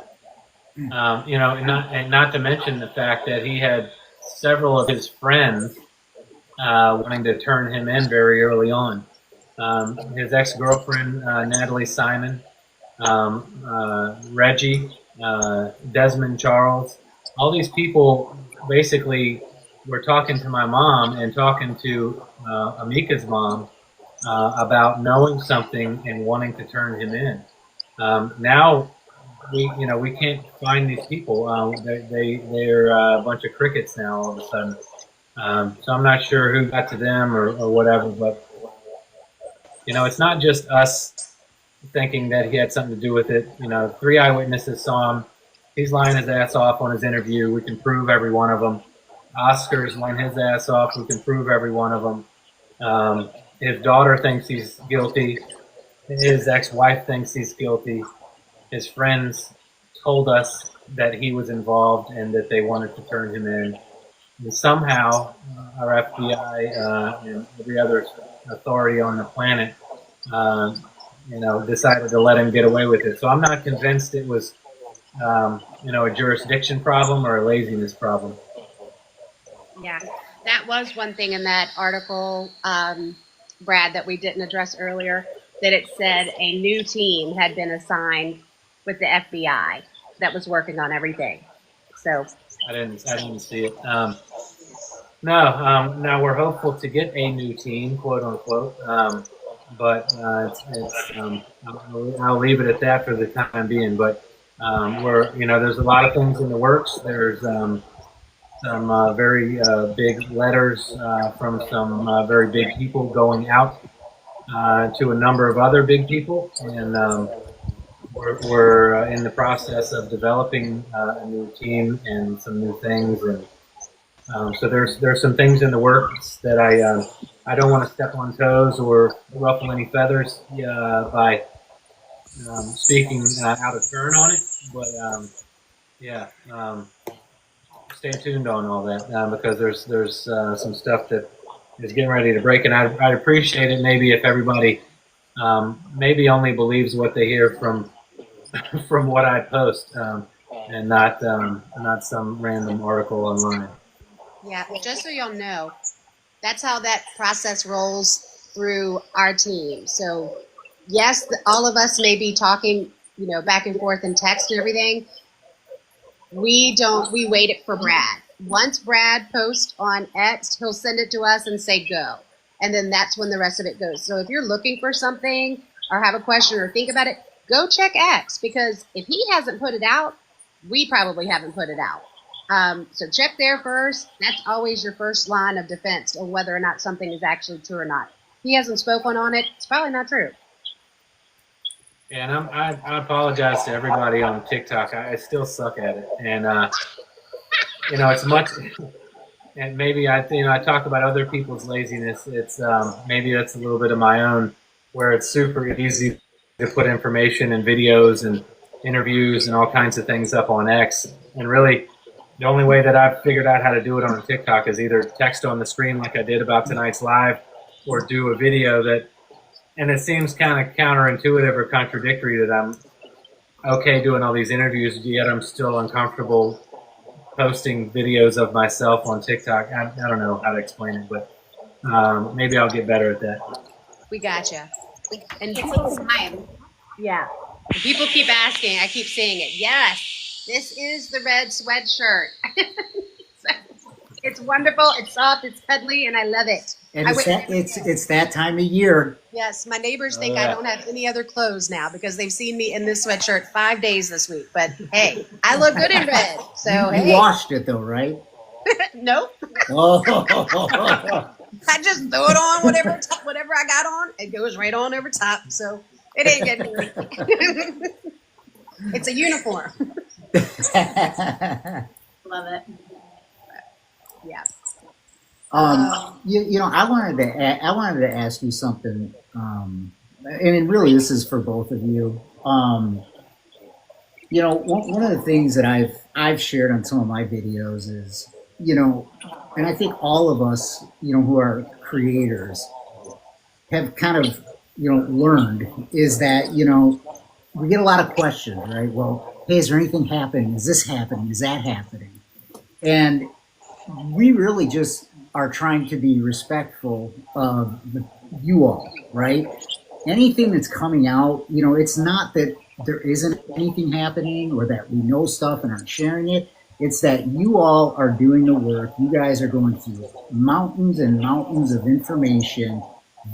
A: And not to mention the fact that he had several of his friends wanting to turn him in very early on. His ex-girlfriend, Natalie Simon, Reggie, Desmond Charles, all these people basically were talking to my mom and talking to Amika's mom about knowing something and wanting to turn him in. Now we can't find these people. They're a bunch of crickets now all of a sudden. So I'm not sure who got to them or whatever, but it's not just us thinking that he had something to do with it. 3 eyewitnesses saw him. He's lying his ass off on his interview. We can prove every one of them. Oscar's lying his ass off. We can prove every one of them. His daughter thinks he's guilty. His ex-wife thinks he's guilty. His friends told us that he was involved and that they wanted to turn him in. And somehow, our FBI and every other authority on the planet, decided to let him get away with it. So I'm not convinced it was, a jurisdiction problem or a laziness problem.
F: Yeah, that was one thing in that article, Brad, that we didn't address earlier, that it said a new team had been assigned with the FBI that was working on everything. So
A: I didn't see it. Now we're hopeful to get a new team, quote unquote. But I'll leave it at that for the time being. But there's a lot of things in the works. There's some very big letters from some very big people going out to a number of other big people, and we're in the process of developing a new team and some new things, and so there's some things in the works that I don't want to step on toes or ruffle any feathers by speaking out of turn on it, but stay tuned on all that because there's some stuff that is getting ready to break, and I'd appreciate it maybe if everybody maybe only believes what they hear from what I post and not some random article online.
C: Yeah, just so y'all know, that's how that process rolls through our team. So yes, all of us may be talking, back and forth in text and everything. We wait it for Brad. Once Brad posts on X, he'll send it to us and say go. And then that's when the rest of it goes. So if you're looking for something or have a question or think about it, go check X, because if he hasn't put it out, we probably haven't put it out. So check there first. That's always your first line of defense of whether or not something is actually true or not. If he hasn't spoken on it, it's probably not true.
A: Yeah, and I apologize to everybody on TikTok. I still suck at it, and it's much. And maybe I talk about other people's laziness. It's maybe that's a little bit of my own, where it's super easy to put information and videos and interviews and all kinds of things up on X, and really the only way that I've figured out how to do it on TikTok is either text on the screen like I did about tonight's live, or do a video that, and it seems kind of counterintuitive or contradictory that I'm okay doing all these interviews, yet I'm still uncomfortable posting videos of myself on TikTok. I don't know how to explain it, but maybe I'll get better at that.
F: We gotcha. And
B: It takes time.
F: yeah, people keep asking. I keep seeing it. Yes, this is the red sweatshirt. It's wonderful. It's soft. It's cuddly, and I love it.
D: And it's that time of year.
F: Yes, my neighbors think
A: yeah.
F: I don't have any other clothes now because they've seen me in this sweatshirt 5 days this week. But hey, I look good in red. So
D: You
F: hey,
D: washed it though, right?
F: nope.
D: Oh,
F: I just throw it on whatever I got on. It goes right on over top. So it ain't getting me. It's a uniform.
B: Love it.
F: Yeah.
D: you know, I wanted to ask you something, and really this is for both of you. You know, one of the things that I've shared on some of my videos is, you know, and I think all of us, you know, who are creators have kind of, you know, learned is that, you know, we get a lot of questions, right? Well, hey, is there anything happening? Is this happening? Is that happening? And we really just are trying to be respectful of you all, right? Anything that's coming out, you know, it's not that there isn't anything happening or that we know stuff and aren't sharing it. It's that you all are doing the work. You guys are going through mountains and mountains of information,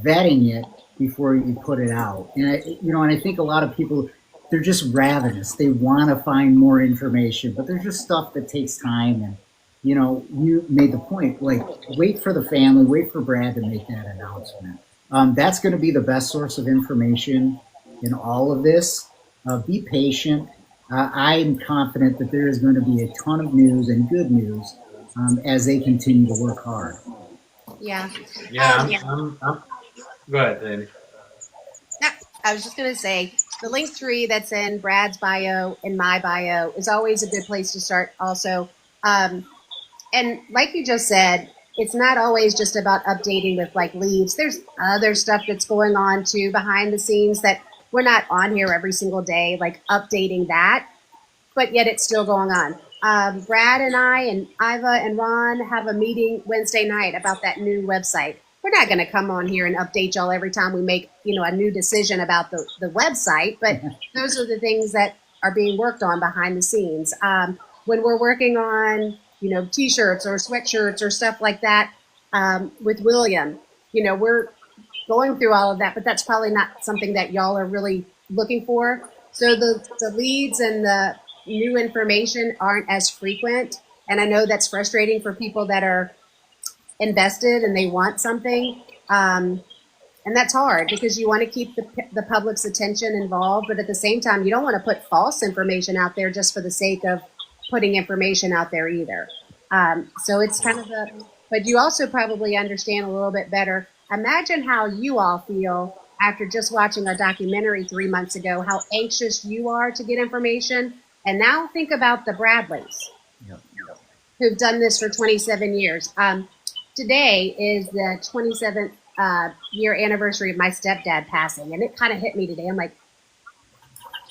D: vetting it before you put it out. And I think a lot of people, they're just ravenous. They want to find more information, but there's just stuff that takes time. And you know, you made the point, like, wait for the family, wait for Brad to make that announcement. That's going to be the best source of information in all of this. Be patient. I'm confident that there is going to be a ton of news and good news as they continue to work hard.
F: Yeah.
A: Yeah,
F: Yeah.
A: I'm go ahead, Danny.
F: No, I was just going to say the link tree that's in Brad's bio and my bio is always a good place to start also. And like you just said, it's not always just about updating with like leads. There's other stuff that's going on too behind the scenes that we're not on here every single day, like updating that, but yet it's still going on. Brad and I and Iva and Ron have a meeting Wednesday night about that new website. We're not going to come on here and update y'all every time we make, you know, a new decision about the website, but those are the things that are being worked on behind the scenes. When we're working on, you know, t-shirts or sweatshirts or stuff like that, with William, you know, we're going through all of that, but that's probably not something that y'all are really looking for. So the leads and the new information aren't as frequent. And I know that's frustrating for people that are invested and they want something. And that's hard because you want to keep the public's attention involved, but at the same time, you don't want to put false information out there just for the sake of putting information out there either. So it's kind of but you also probably understand a little bit better. Imagine how you all feel after just watching our documentary 3 months ago, how anxious you are to get information. And now think about the Bradleys who've done this for 27 years. Today is the 27th year anniversary of my stepdad passing. And it kind of hit me today. I'm like,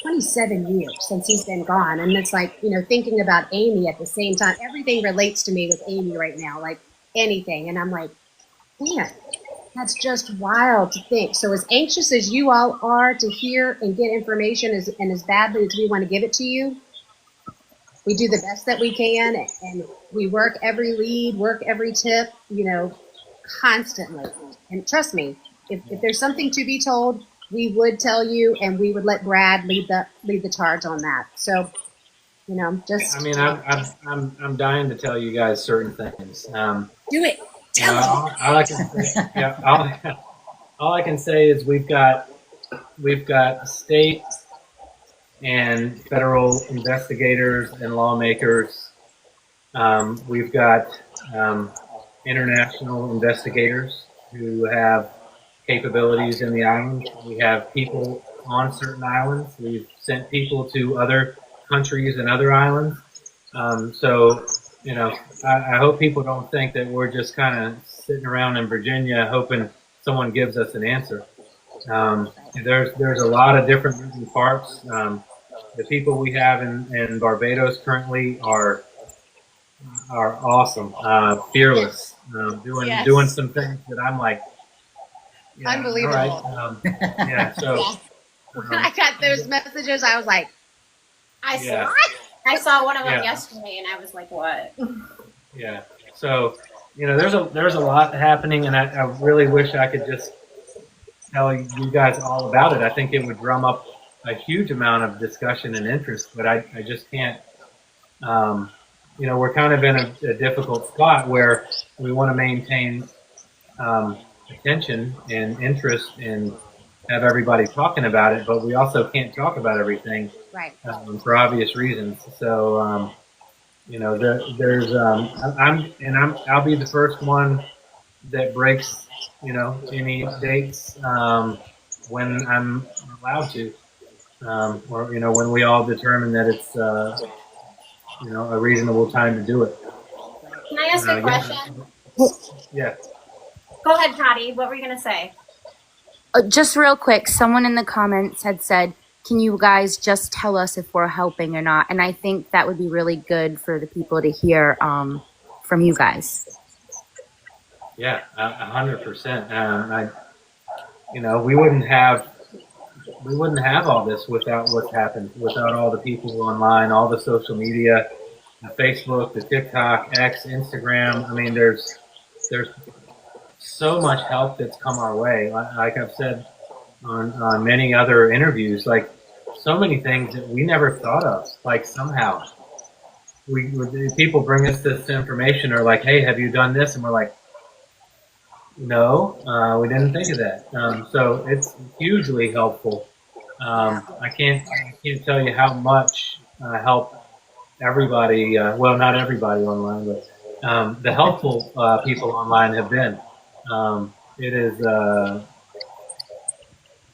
F: 27 years since he's been gone. And it's like, you know, thinking about Amy at the same time, everything relates to me with Amy right now, like anything. And I'm like, man, that's just wild to think. So as anxious as you all are to hear and get information and as badly as we want to give it to you, we do the best that we can. And we work every lead, work every tip, you know, constantly. And trust me, if there's something to be told, we would tell you, and we would let Brad lead the charge on that. So, you know, just.
A: I mean, I'm dying to tell you guys certain things.
F: Do it. Tell them.
A: All I can say, yeah, all I can say is we've got state and federal investigators and lawmakers. We've got international investigators who have capabilities in the islands. We have people on certain islands. We've sent people to other countries and other islands. So you know, I hope people don't think that we're just kind of sitting around in Virginia hoping someone gives us an answer. There's a lot of different moving parts. The people we have in Barbados currently are awesome, fearless, doing
F: Yes.
A: some things that I'm like, yeah,
C: Unbelievable.
A: all right, yeah. So
C: When I got those messages, I was like,
B: I
A: yeah,
B: saw I saw one of them
A: yeah,
B: yesterday, and I was like, "What?"
A: yeah. So there's a lot happening, and I really wish I could just tell you guys all about it. I think it would drum up a huge amount of discussion and interest, but I just can't. Um, we're kind of in a difficult spot where we want to maintain attention and interest and have everybody talking about it, but we also can't talk about everything
C: right.
A: for obvious reasons. So, there's I'll be the first one that breaks, any updates when I'm allowed to, or when we all determine that it's a reasonable time to do it.
B: Can I ask a question?
A: Yeah.
B: Go ahead, Patty. What were you gonna say?
G: Just real quick, someone in the comments had said, can you guys just tell us if we're helping or not? And I think that would be really good for the people to hear from you guys.
A: Yeah, 100%. We wouldn't have all this without what's happened, without all the people online, all the social media, the Facebook, the TikTok, X, Instagram. I mean, there's so much help that's come our way. Like I've said on many other interviews, like so many things that we never thought of. Like somehow people bring us this information, or like, hey, have you done this? And we're like, no, we didn't think of that. So it's hugely helpful. I can't tell you how much help everybody. Well, not everybody online, but the helpful people online have been. It is. I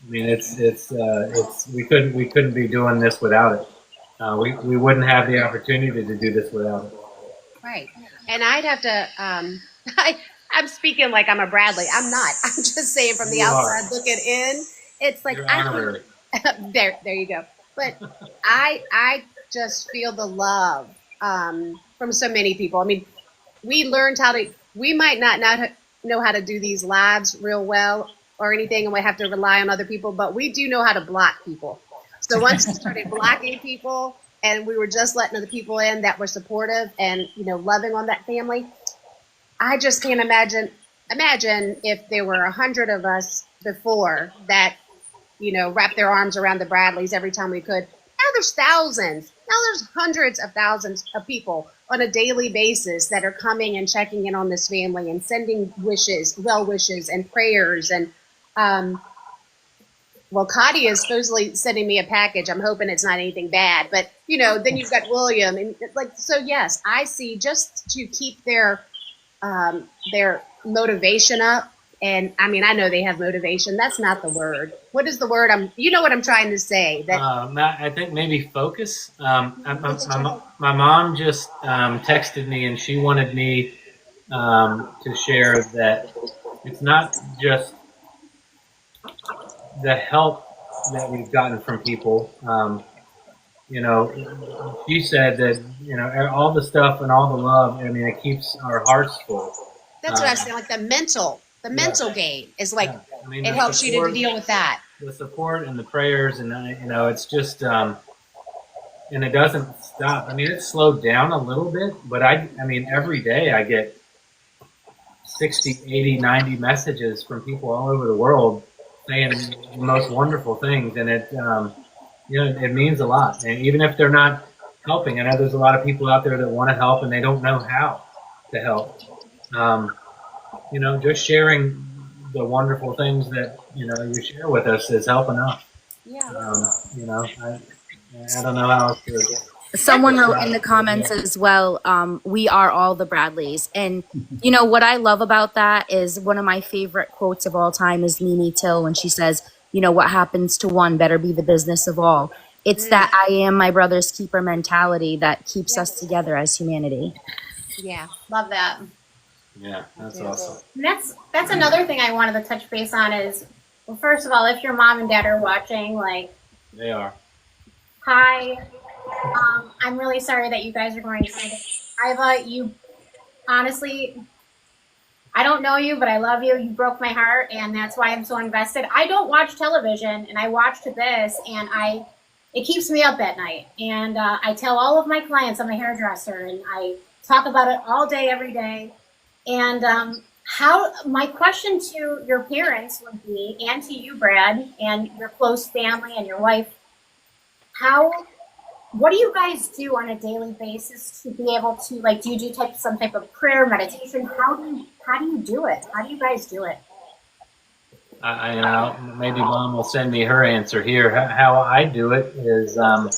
A: mean, it's we couldn't be doing this without it. We wouldn't have the opportunity to do this without it.
C: Right. And I'd have to, I'm speaking like I'm a Bradley. I'm not. I'm just saying from the
A: You are.
C: outside looking in, it's like,
A: You're
C: I
A: honorary.
C: there you go. But I just feel the love from so many people. I mean, we might not know how to do these lives real well or anything, and we have to rely on other people, but we do know how to block people. So once we started blocking people, and we were just letting other people in that were supportive and loving on that family, I just can't imagine if there were 100 of us before that wrapped their arms around the Bradleys every time we could. Now there's thousands. Now there's hundreds of thousands of people on a daily basis that are coming and checking in on this family and sending well wishes and prayers. And well, Cotty is supposedly sending me a package. I'm hoping it's not anything bad. But then you've got William, and so. Yes, I see. Just to keep their motivation up. And I mean, I know they have motivation. That's not the word. What is the word? You know what I'm trying to say. That
A: I think maybe focus. My mom just texted me, and she wanted me to share that it's not just the help that we've gotten from people. She said that all the stuff and all the love. I mean, it keeps our hearts full.
C: that's what I was saying. Like the mental game is like
A: I mean,
C: it helps you to deal with that.
A: The support and the prayers, and it's just and it doesn't stop. I mean, it's slowed down a little bit, but I mean, every day I get 60, 80, 90 messages from people all over the world saying the most wonderful things, and it it means a lot. And even if they're not helping, I know there's a lot of people out there that want to help and they don't know how to help. Just sharing the wonderful things that you share with us is helping us.
C: Yeah.
A: I don't know how else to.
G: Someone wrote in the comments as well, we are all the Bradleys. And what I love about that is one of my favorite quotes of all time is Mimi Till when she says, what happens to one better be the business of all. It's that I am my brother's keeper mentality that keeps us together as humanity.
F: Yeah.
B: Love that.
A: Yeah, that's awesome.
B: And that's another thing I wanted to touch base on is, well, first of all, if your mom and dad are watching, like,
A: They are.
B: hi, I'm really sorry that you guys are going through this. Iva, you honestly, I don't know you, but I love you. You broke my heart, and that's why I'm so invested. I don't watch television, and I watched this, and it keeps me up at night. And I tell all of my clients I'm a hairdresser, and I talk about it all day, every day. And how my question to your parents would be, and to you, Brad, and your close family and your wife, what do you guys do on a daily basis to be able to, like, do you do some type of prayer, meditation? How do you do it? How do you guys do it?
A: Maybe Mom will send me her answer here. How I do it is, I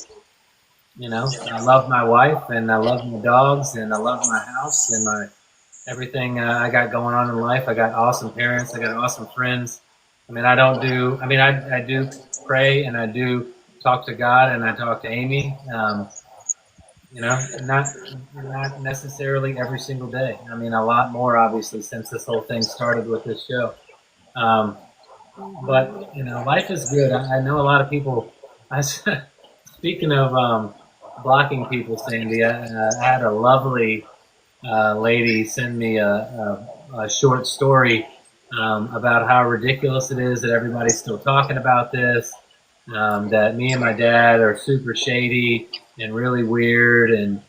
A: love my wife and I love my dogs and I love my house and my everything I got going on in life. I got awesome parents. I got awesome friends. I do pray and I do talk to God and I talk to Amy. Not necessarily every single day. I mean, a lot more obviously since this whole thing started with this show. But life is good. I know a lot of people. Speaking of blocking people, Sandy, I had a lovely lady send me a short story about how ridiculous it is that everybody's still talking about this. That me and my dad are super shady and really weird and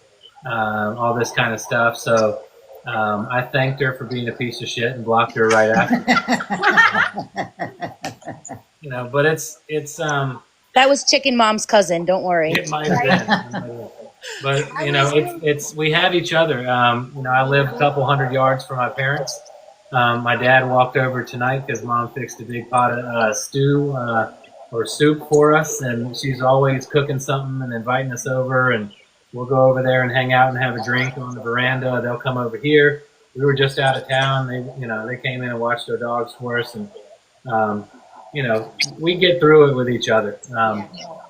A: all this kind of stuff. So I thanked her for being a piece of shit and blocked her right after. But it's
G: That was Chicken Mom's cousin. Don't worry.
A: it might have been. But it's we have each other. I live a couple hundred yards from my parents. My dad walked over tonight because Mom fixed a big pot of stew or soup for us, and she's always cooking something and inviting us over, and we'll go over there and hang out and have a drink on the veranda. They'll come over here. We were just out of town. They came in and watched our dogs for us, and we get through it with each other.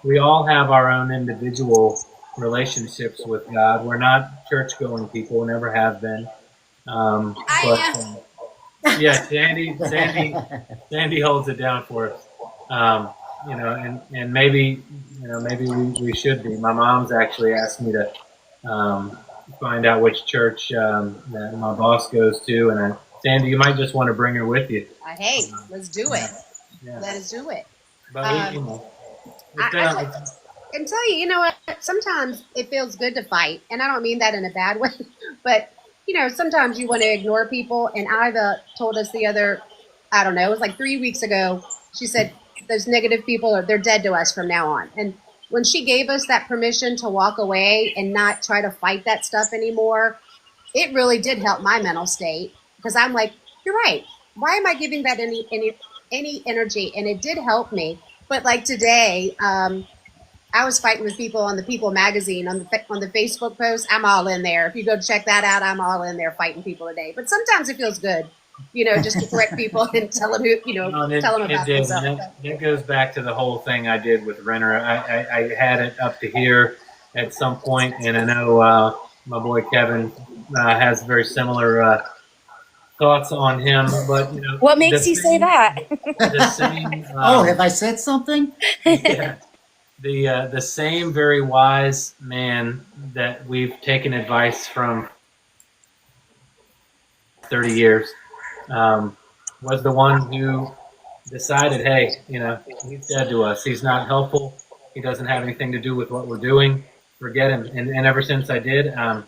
A: We all have our own individual relationships with God. We're not church-going people, never have been. Yeah, Sandy holds it down for us. And maybe we should be. My mom's actually asked me to find out which church that my boss goes to, and Sandy, you might just want to bring her with you.
F: Hey, let's do it.
A: Yeah.
F: Let us do it.
A: But
F: I can tell you, you know what? Sometimes it feels good to fight, and I don't mean that in a bad way, but sometimes you want to ignore people. And Iva told us the other, I don't know, it was like 3 weeks ago. She said, "Those negative people they're dead to us from now on." And when she gave us that permission to walk away and not try to fight that stuff anymore, it really did help my mental state, because I'm like, you're right. Why am I giving that any energy? And it did help me. But like today, I was fighting with people on the People magazine on the Facebook post. I'm all in there. If you go check that out, I'm all in there fighting people today. But sometimes it feels good, just to correct people and tell them tell them about themselves.
A: That goes back to the whole thing I did with Renner. I had it up to here at some point, and I know my boy Kevin has very similar thoughts on him. But
G: what makes you say that?
A: The same.
D: Have I said something?
A: Yeah. The same very wise man that we've taken advice from 30 years was the one who decided, hey, he's dead to us. He's not helpful. He doesn't have anything to do with what we're doing. Forget him. And ever since I did, a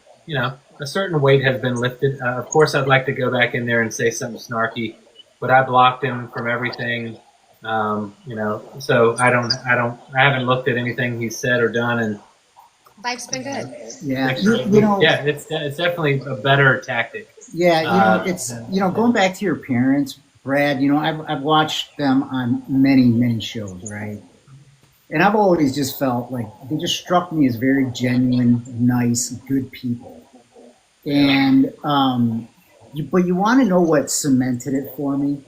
A: certain weight has been lifted. Of course, I'd like to go back in there and say something snarky, but I blocked him from everything. So I haven't looked at anything he's said or done, and
F: life's been good.
D: Yeah,
A: it's definitely a better tactic.
D: Yeah, it's going back to your parents, Brad. I've watched them on many shows, right? And I've always just felt like they just struck me as very genuine, nice, good people. And but you want to know what cemented it for me?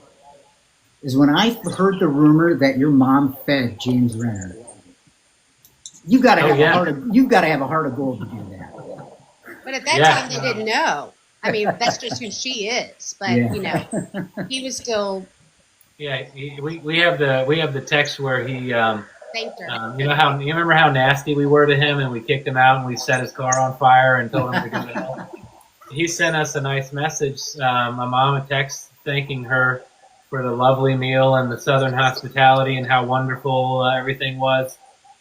D: Is when I heard the rumor that your mom fed James Renner. You've got to have a heart of gold to do that.
F: But at that
A: Yeah.
F: time, they didn't know. I mean, that's just who she is. But
D: Yeah.
F: you know, he was still
A: Yeah, we have the text where he
F: thanked her.
A: you remember how nasty we were to him, and we kicked him out and we set his car on fire and told him to go to hell. He sent us a nice message, my mom a text thanking her for the lovely meal and the Southern hospitality and how wonderful everything was.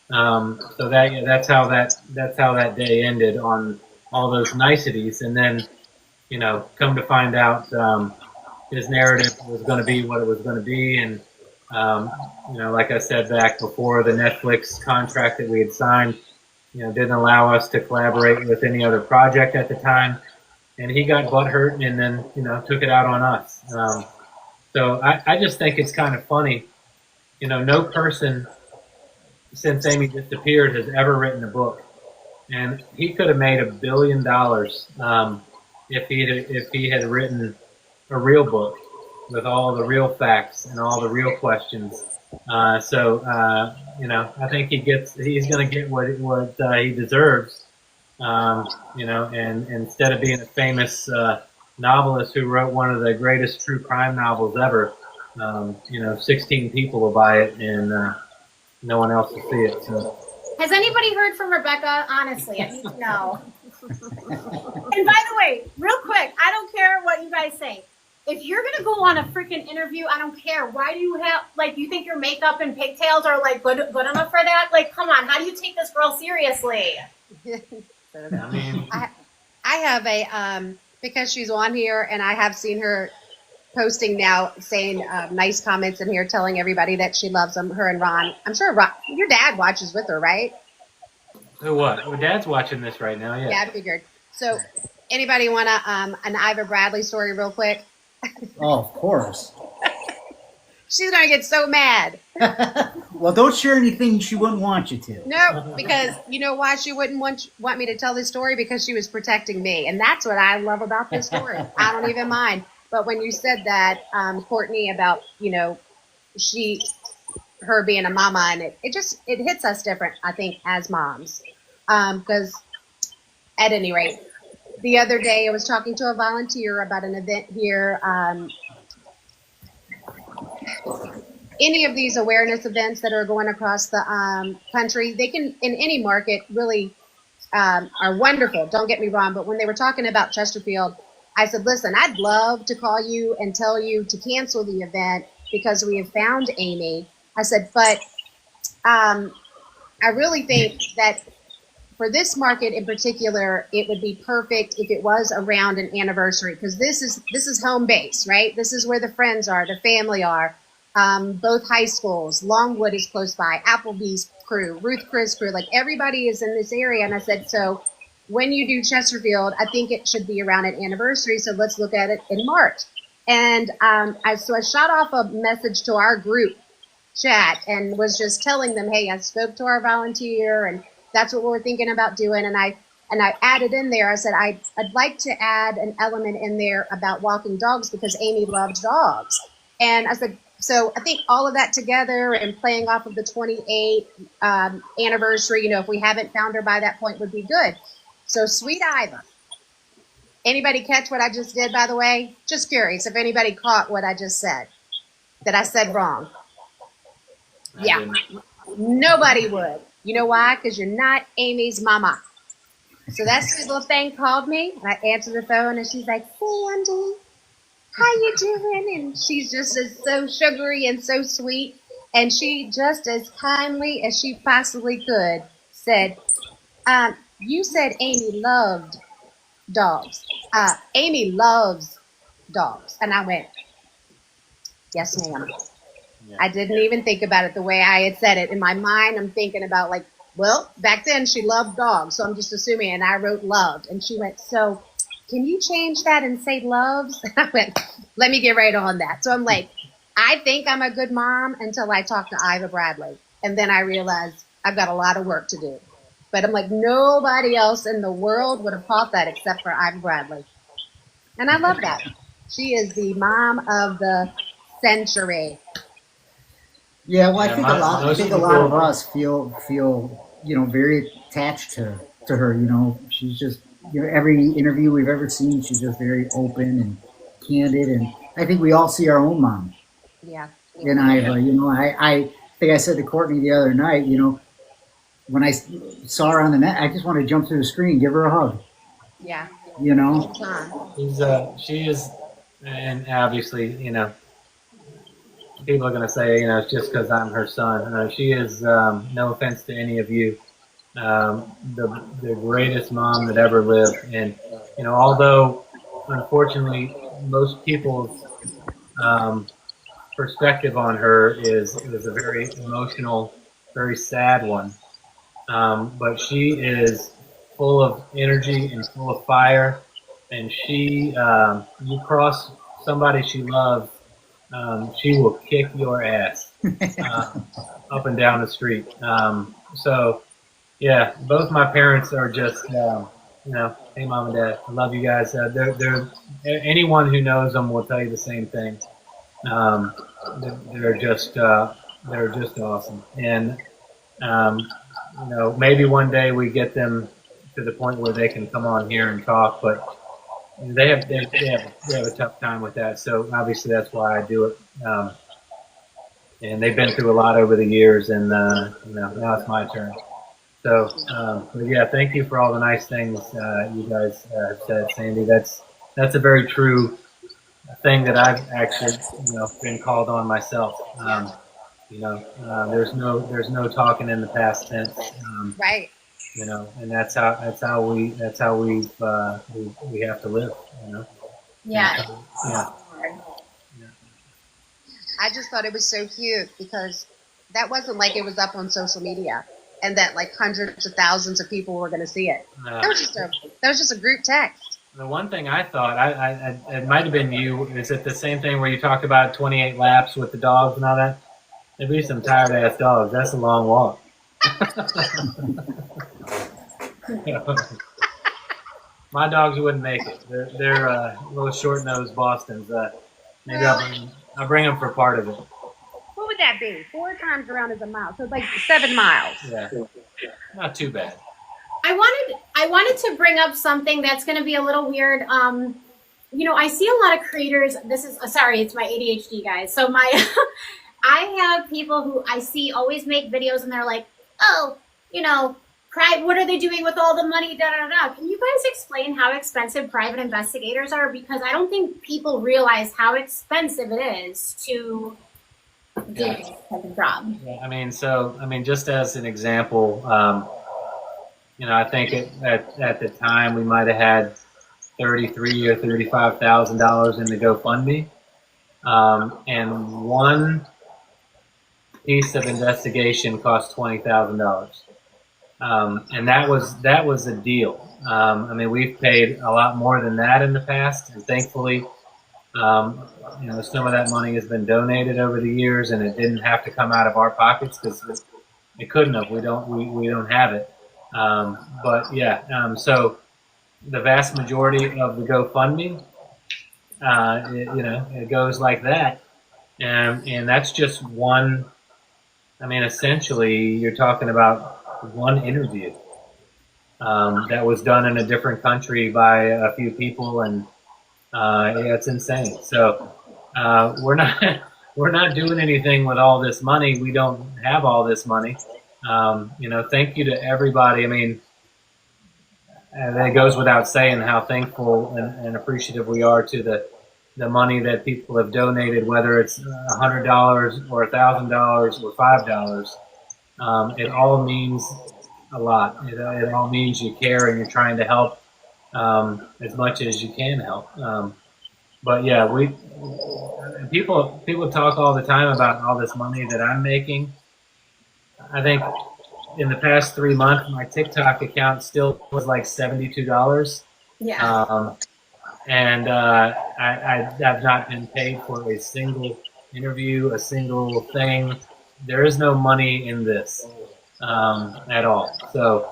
A: So that's how that day ended, on all those niceties. And then, come to find out, his narrative was going to be what it was going to be. And, like I said back before, the Netflix contract that we had signed, didn't allow us to collaborate with any other project at the time. And he got butthurt and then, took it out on us. So I just think it's kind of funny. No person since Amy disappeared has ever written a book. And he could have made $1 billion if he had written a real book with all the real facts and all the real questions. I think he's going to get what he deserves. And instead of being a famous novelist who wrote one of the greatest true crime novels ever, 16 people will buy it and no one else will see it. So.
B: Has anybody heard from Rebecca? Honestly, I need to know. And by the way, real quick, I don't care what you guys say. If you're going to go on a freaking interview, I don't care. Why do you have, you think your makeup and pigtails are, good enough for that? Come on, how do you take this girl seriously?
F: I have a because she's on here, and I have seen her posting now saying nice comments in here, telling everybody that she loves them. Her and Ron. I'm sure Ron, your dad watches with her, right?
A: Who what? Well, Dad's watching this right now. Yeah.
F: Yeah, I figured. So, anybody want an Ivor Bradley story, real quick?
D: Oh, of course.
F: She's gonna get so mad.
D: Well, don't share anything she wouldn't want you to.
F: No, because you know why she wouldn't want me to tell this story? Because she was protecting me, and that's what I love about this story. I don't even mind. But when you said that, Courtney, about her being a mama, and it hits us different, I think, as moms. Because at any rate, the other day I was talking to a volunteer about an event here. Any of these awareness events that are going across the country, they can, in any market, really are wonderful. Don't get me wrong. But when they were talking about Chesterfield, I said, listen, I'd love to call you and tell you to cancel the event because we have found Amy. I said, but I really think that for this market in particular, it would be perfect if it was around an anniversary, because this is home base, right? This is where the friends are, the family are. Both high schools, Longwood is close by, Applebee's crew, Ruth Chris crew, everybody is in this area. And I said, so when you do Chesterfield, I think it should be around an anniversary. So let's look at it in March. And I shot off a message to our group chat and was just telling them, hey, I spoke to our volunteer and that's what we're thinking about doing. And I added in there, I said, I'd like to add an element in there about walking dogs because Amy loved dogs. And I said, so I think all of that together and playing off of the 28th anniversary, if we haven't found her by that point, would be good. So Sweet Ivor. Anybody catch what I just did, by the way? Just curious if anybody caught what I just said, that I said wrong. Yeah, nobody would. You know why? Because you're not Amy's mama. So that sweet little thing called me, and I answered the phone, and she's like, Sandy, how you doing? And she's just so sugary and so sweet. And she, just as kindly as she possibly could, said, you said Amy loved dogs. Amy loves dogs. And I went, yes, ma'am. Yeah. I didn't even think about it the way I had said it. In my mind, I'm thinking about well, back then she loved dogs. So I'm just assuming, and I wrote loved. And she went, so can you change that and say loves? And I went, let me get right on that. So I'm like, I think I'm a good mom until I talk to Ivor Bradley. And then I realized I've got a lot of work to do. But I'm like, nobody else in the world would have caught that except for Ivor Bradley. And I love that. She is the mom of the century.
D: Yeah, well, I think a lot of us feel very attached to her. She's just every interview we've ever seen, she's just very open and candid, and I think we all see our own mom.
C: Yeah.
D: And I think I said to Courtney the other night, when I saw her on the net, I just want to jump through the screen, give her a hug.
C: Yeah.
A: She is, and obviously, people are going to say, it's just because I'm her son. She is, no offense to any of you, the greatest mom that ever lived. And, although unfortunately most people's perspective on her is a very emotional, very sad one. But she is full of energy and full of fire. And you cross somebody she loves, she will kick your ass up and down the street. So, yeah, both my parents are just, hey, mom and dad, I love you guys. They're anyone who knows them will tell you the same thing. They're just awesome. And maybe one day we get them to the point where they can come on here and talk, but they have a tough time with that. So obviously that's why I do it. And they've been through a lot over the years, and now it's my turn. So, but yeah, thank you for all the nice things you guys have said, Sandy. That's a very true thing that I've actually been called on myself. There's no talking in the past tense.
C: Right.
A: And that's how we have to live.
B: Yeah.
A: Yeah.
C: I just thought it was so cute because that wasn't like it was up on social media and that like hundreds of thousands of people were going to see it. That was just a group text.
A: The one thing I thought, it might have been you, is it the same thing where you talked about 28 laps with the dogs and all that? There'd be some tired ass dogs. That's a long walk. My dogs wouldn't make it. They're little short-nosed Bostons. Maybe I'll bring them for part of it.
F: What would that be? 4 times around is a mile, so it's like 7 miles.
A: Yeah, not too bad.
B: I wanted to bring up something that's going to be a little weird. I see a lot of creators. This is sorry, it's my ADHD, guys. So I have people who I see always make videos, and they're like, oh, what are they doing with all the money? Da da da. Can you guys explain how expensive private investigators are? Because I don't think people realize how expensive it is to do this type of job.
A: Yeah, just as an example, I think at the time we might have had $33,000 or $35,000 in the GoFundMe, and one piece of investigation cost $20,000. And that was a deal. We've paid a lot more than that in the past, and thankfully, some of that money has been donated over the years, and it didn't have to come out of our pockets because it couldn't have. We don't have it. But yeah, so the vast majority of the GoFundMe, it goes like that, and that's just one. Essentially, you're talking about one interview that was done in a different country by a few people, and it's insane. So we're not doing anything with all this money. We don't have all this money. Thank you to everybody. And it goes without saying how thankful and appreciative we are to the money that people have donated, whether it's $100 or $1,000 or $5. It all means a lot. It all means you care and you're trying to help as much as you can help. But yeah, people talk all the time about all this money that I'm making. I think in the past 3 months, my TikTok account still was like $72.
B: Yeah.
A: And I have not been paid for a single interview, a single thing. There is no money in this at all. So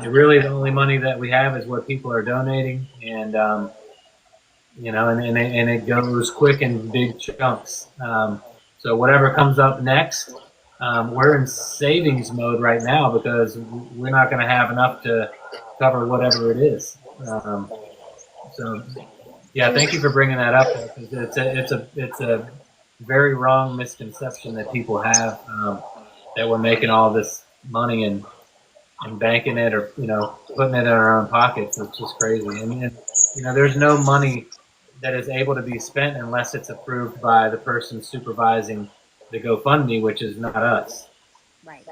A: really the only money that we have is what people are donating, and and it goes quick in big chunks. So whatever comes up next, we're in savings mode right now because we're not going to have enough to cover whatever it is. So, yeah, thank you for bringing that up. Because it's a very wrong misconception that people have, that we're making all this money and banking it, or putting it in our own pockets. It's just crazy. And there's no money that is able to be spent unless it's approved by the person supervising the GoFundMe, which is not us.
C: Right.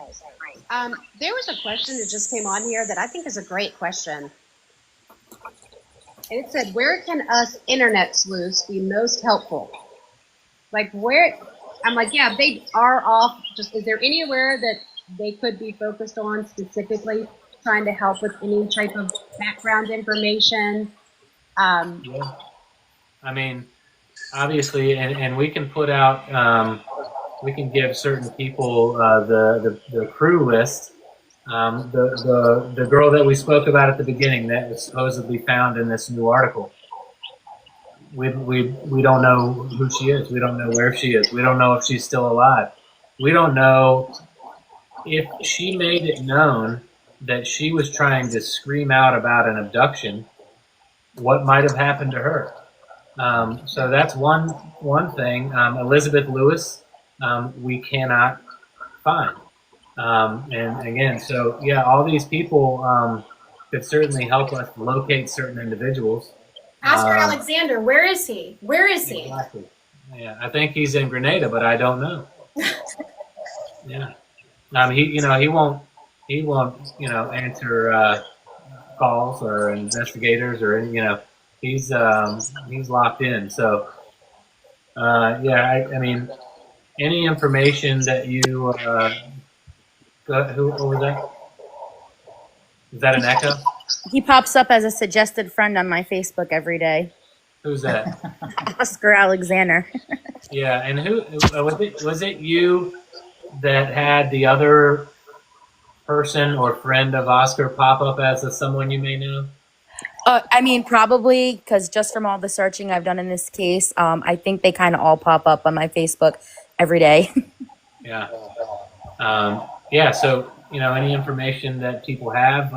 C: There was a question that just came on here that I think is a great question. And it said, where can us internet sleuths be most helpful? Like where, I'm like, yeah, they are off. Just, is there anywhere that they could be focused on specifically trying to help with any type of background information?
A: Yeah. I mean, obviously, and we can put out, we can give certain people the crew list. The girl that we spoke about at the beginning that was supposedly found in this new article. We don't know who she is. We don't know where she is. We don't know if she's still alive. We don't know if she made it known that she was trying to scream out about an abduction, what might have happened to her. So that's one thing. Elizabeth Lewis, we cannot find. And again, so yeah, all these people could certainly help us locate certain individuals.
B: Oscar Alexander, where is he? Where is he?
A: Exactly. Yeah, I think he's in Grenada, but I don't know. Yeah. He won't answer calls or investigators or he's locked in. So yeah, I mean, any information that you who was that? Is that an echo?
G: He pops up as a suggested friend on my Facebook every day.
A: Who's that?
G: Oscar Alexander.
A: Yeah, and who was it you that had the other person or friend of Oscar pop up as someone you may know?
G: I mean, probably because just from all the searching I've done in this case, I think they kind of all pop up on my Facebook every day.
A: Yeah. Yeah, so, any information that people have,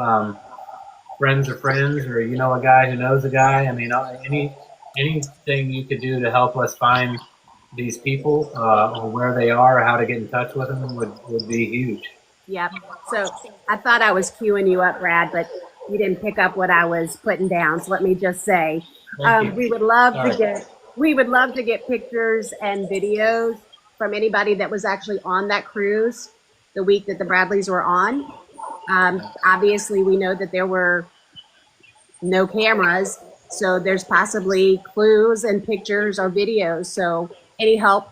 A: friends of friends, or a guy who knows a guy, I mean, anything you could do to help us find these people, or where they are, or how to get in touch with them would be huge.
F: Yep. So I thought I was queuing you up, Brad, but you didn't pick up what I was putting down. So let me just say, we would love to get pictures and videos from anybody that was actually on that cruise the week that the Bradleys were on. Obviously, we know that there were no cameras, so there's possibly clues and pictures or videos. So any help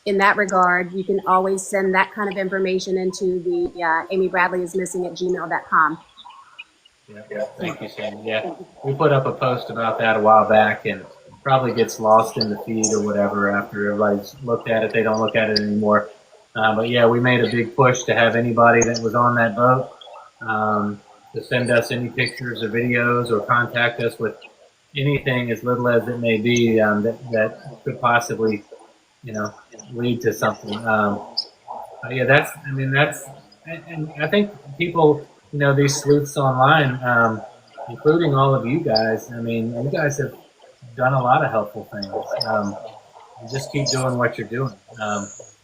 F: in that regard, you can always send that kind of information into the Amy Bradley is missing at gmail.com.
A: Yeah, thank you, Sam. Yeah, we put up a post about that a while back, and probably gets lost in the feed or whatever after everybody's looked at it. They don't look at it anymore. But yeah, we made a big push to have anybody that was on that boat to send us any pictures or videos or contact us with anything as little as it may be that could possibly, lead to something. Yeah, and I think people, these sleuths online, including all of you guys, I mean, you guys have done a lot of helpful things. Just keep doing what you're doing.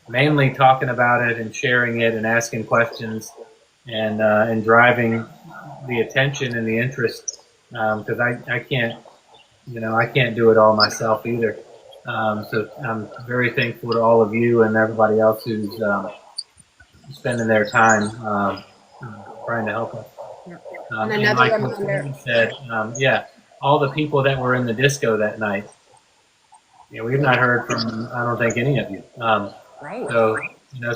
A: Mainly talking about it and sharing it and asking questions and driving the attention and the interest, because I can't do it all myself either. So I'm very thankful to all of you and everybody else who's spending their time trying to help us. And like what Sam said, yeah, all the people that were in the disco that night, we've not heard from, I don't think, any of you.
C: Right.
A: So,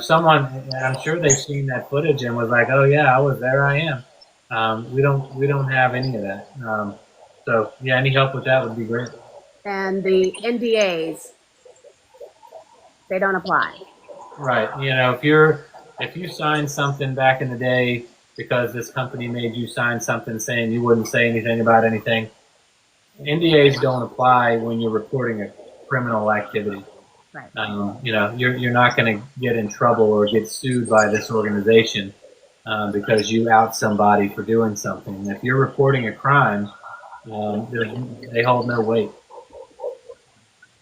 A: someone, I'm sure they've seen that footage and was like, oh yeah, I was there, I am. We don't have any of that. So yeah, any help with that would be great.
F: And the NDAs, they don't apply.
A: Right. If you signed something back in the day because this company made you sign something saying you wouldn't say anything about anything, NDAs don't apply when you're reporting a criminal activity.
F: Right.
A: You're not going to get in trouble or get sued by this organization because you out somebody for doing something. If you're reporting a crime, they hold no weight.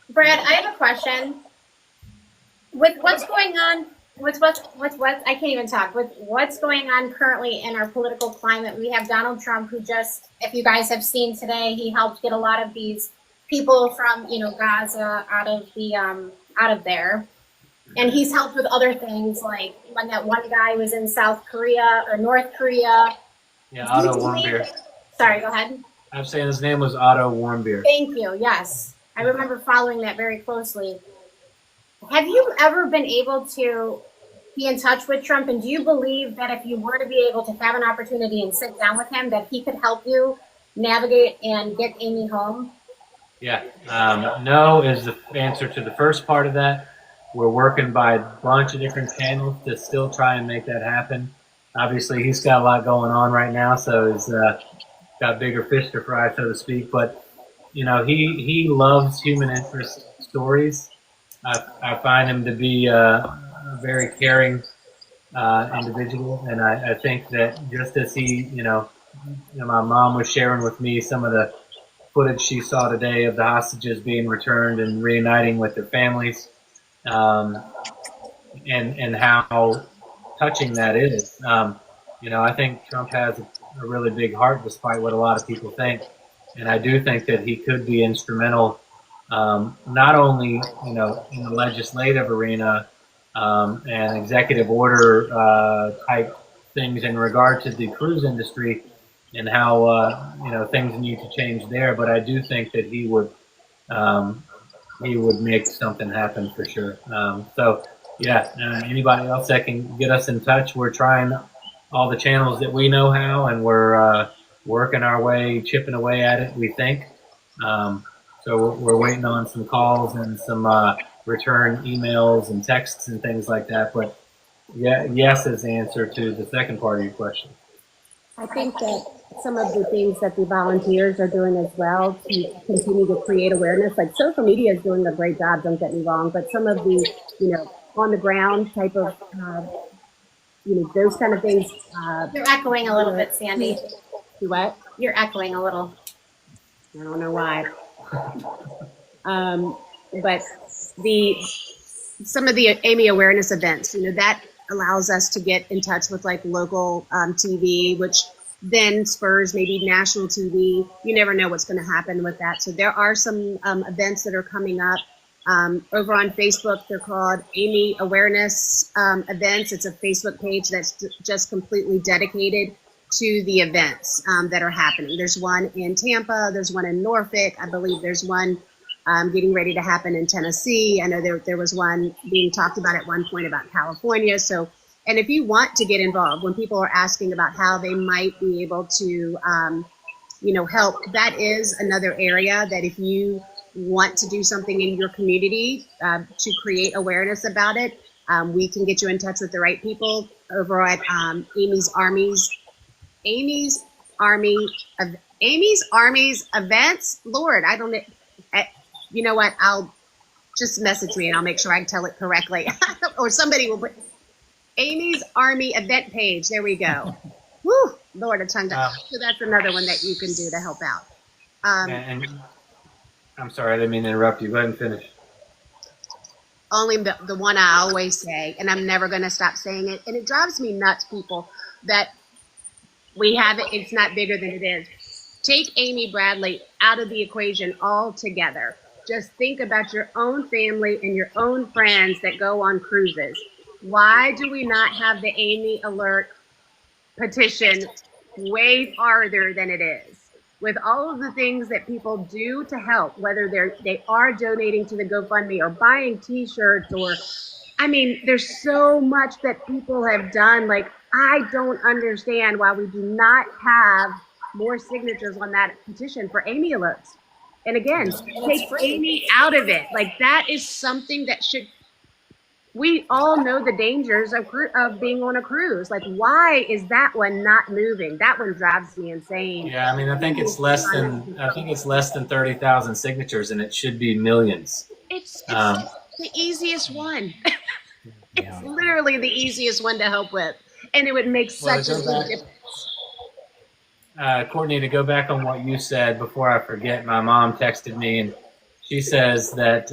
B: Brad, I have a question. With what's going on, with what I can't even talk. With what's going on currently in our political climate, we have Donald Trump, who just, if you guys have seen today, he helped get a lot of these people from Gaza out of there, and he's helped with other things like when that one guy was in South Korea or North Korea.
A: Yeah, Otto Warmbier.
B: Sorry, go ahead.
A: I'm saying his name was Otto Warmbier.
B: Thank you. Yes, I remember following that very closely. Have you ever been able to be in touch with Trump? And do you believe that if you were to be able to have an opportunity and sit down with him, that he could help you navigate and get Amy home?
A: Yeah. No is the answer to the first part of that. We're working by a bunch of different channels to still try and make that happen. Obviously, he's got a lot going on right now, so he's got bigger fish to fry, so to speak. But, he loves human interest stories. I find him to be a very caring individual, and I think that just as he, my mom was sharing with me some of the footage she saw today of the hostages being returned and reuniting with their families, and how touching that is. I think Trump has a really big heart, despite what a lot of people think, and I do think that he could be instrumental. Not only in the legislative arena and executive order type things in regard to the cruise industry and how things need to change there, but I do think that he would make something happen for sure. Anybody else that can get us in touch, we're trying all the channels that we know how, and we're working our way, chipping away at it, we think. So we're waiting on some calls and some return emails and texts and things like that. But yes is the answer to the second part of your question.
C: I think that some of the things that the volunteers are doing as well to continue to create awareness, like social media is doing a great job, don't get me wrong, but some of the, on the ground type of, those kind of things.
B: You're echoing a little bit, Sandy.
C: You what?
B: You're echoing a little.
C: I don't know why. But some of the Amy awareness events, that allows us to get in touch with like local TV, which then spurs maybe national TV. You never know what's going to happen with that. So there are some events that are coming up over on Facebook. They're called Amy Awareness Events. It's a Facebook page that's just completely dedicated to the events that are happening. There's one in Tampa, there's one in Norfolk, I believe there's one getting ready to happen in Tennessee. I know there was one being talked about at one point about California. So, and if you want to get involved, when people are asking about how they might be able to, help, that is another area that if you want to do something in your community to create awareness about it, we can get you in touch with the right people over at Amy's Army's events. Lord, I don't know. You know what? I'll just message me and I'll make sure I can tell it correctly. Or somebody will put Amy's Army event page. There we go. Woo, Lord, a tongue tied. So that's another one that you can do to help out.
A: And I'm sorry, I didn't mean to interrupt you. Go ahead and finish.
C: Only the one I always say, and I'm never going to stop saying it. And it drives me nuts, people, that we have it. It's not bigger than it is. Take Amy Bradley out of the equation altogether. Just think about your own family and your own friends that go on cruises. Why do we not have the Amy Alert petition way farther than it is? With all of the things that people do to help, whether they are donating to the GoFundMe or buying T-shirts, or, I mean, there's so much that people have done. Like, I don't understand why we do not have more signatures on that petition for Amy Alerts. And again, take Amy out of it. Like, that is something that should, we all know the dangers of being on a cruise. Like, why is that one not moving? That one drives me insane.
A: Yeah, I mean, I think it's less than 30,000 signatures, and it should be millions.
C: It's the easiest one. It's literally the easiest one to help with.
F: And it would make
A: Well,
F: such a
A: go
F: big
A: back,
F: difference.
A: Courtney, to go back on what you said before I forget, my mom texted me and she says that,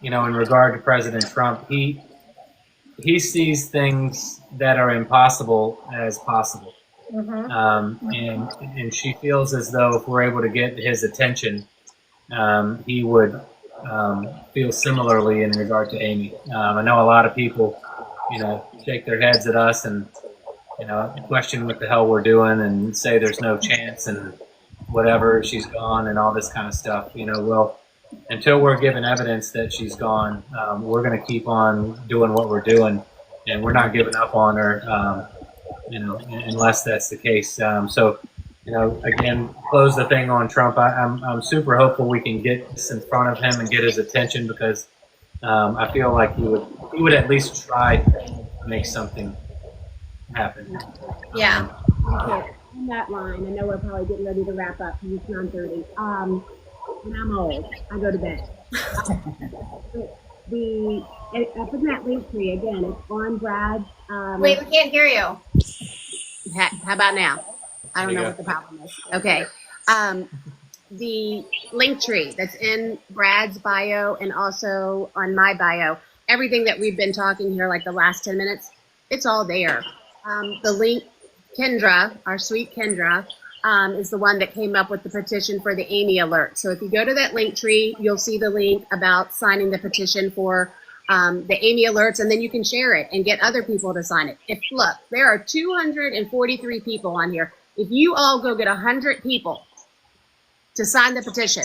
A: in regard to President Trump, he sees things that are impossible as possible. And she feels as though if we're able to get his attention, he would feel similarly in regard to Amy. I know a lot of people, shake their heads at us and, question what the hell we're doing and say there's no chance and whatever, she's gone and all this kind of stuff. Well, until we're given evidence that she's gone, we're going to keep on doing what we're doing, and we're not giving up on her, unless that's the case. So, again, close the thing on Trump. I'm super hopeful we can get this in front of him and get his attention because I feel like he would at least try to make something happen.
B: Yeah.
F: Okay, on that line, I know we're probably getting ready to wrap up because it's 9:30. And I'm old. I go to bed. Up in that link tree again, it's on Brad's.
B: Wait, we can't hear you.
F: How about now? I don't
A: There you
F: know
A: go.
F: what the problem is. Okay. The link tree that's in Brad's bio and also on my bio, everything that we've been talking here, like the last 10 minutes, it's all there. The link, Kendra, our sweet Kendra, is the one that came up with the petition for the Amy alert. So if you go to that link tree, you'll see the link about signing the petition for the Amy alerts, and then you can share it and get other people to sign it. Look, there are 243 people on here. If you all go get 100 people to sign the petition,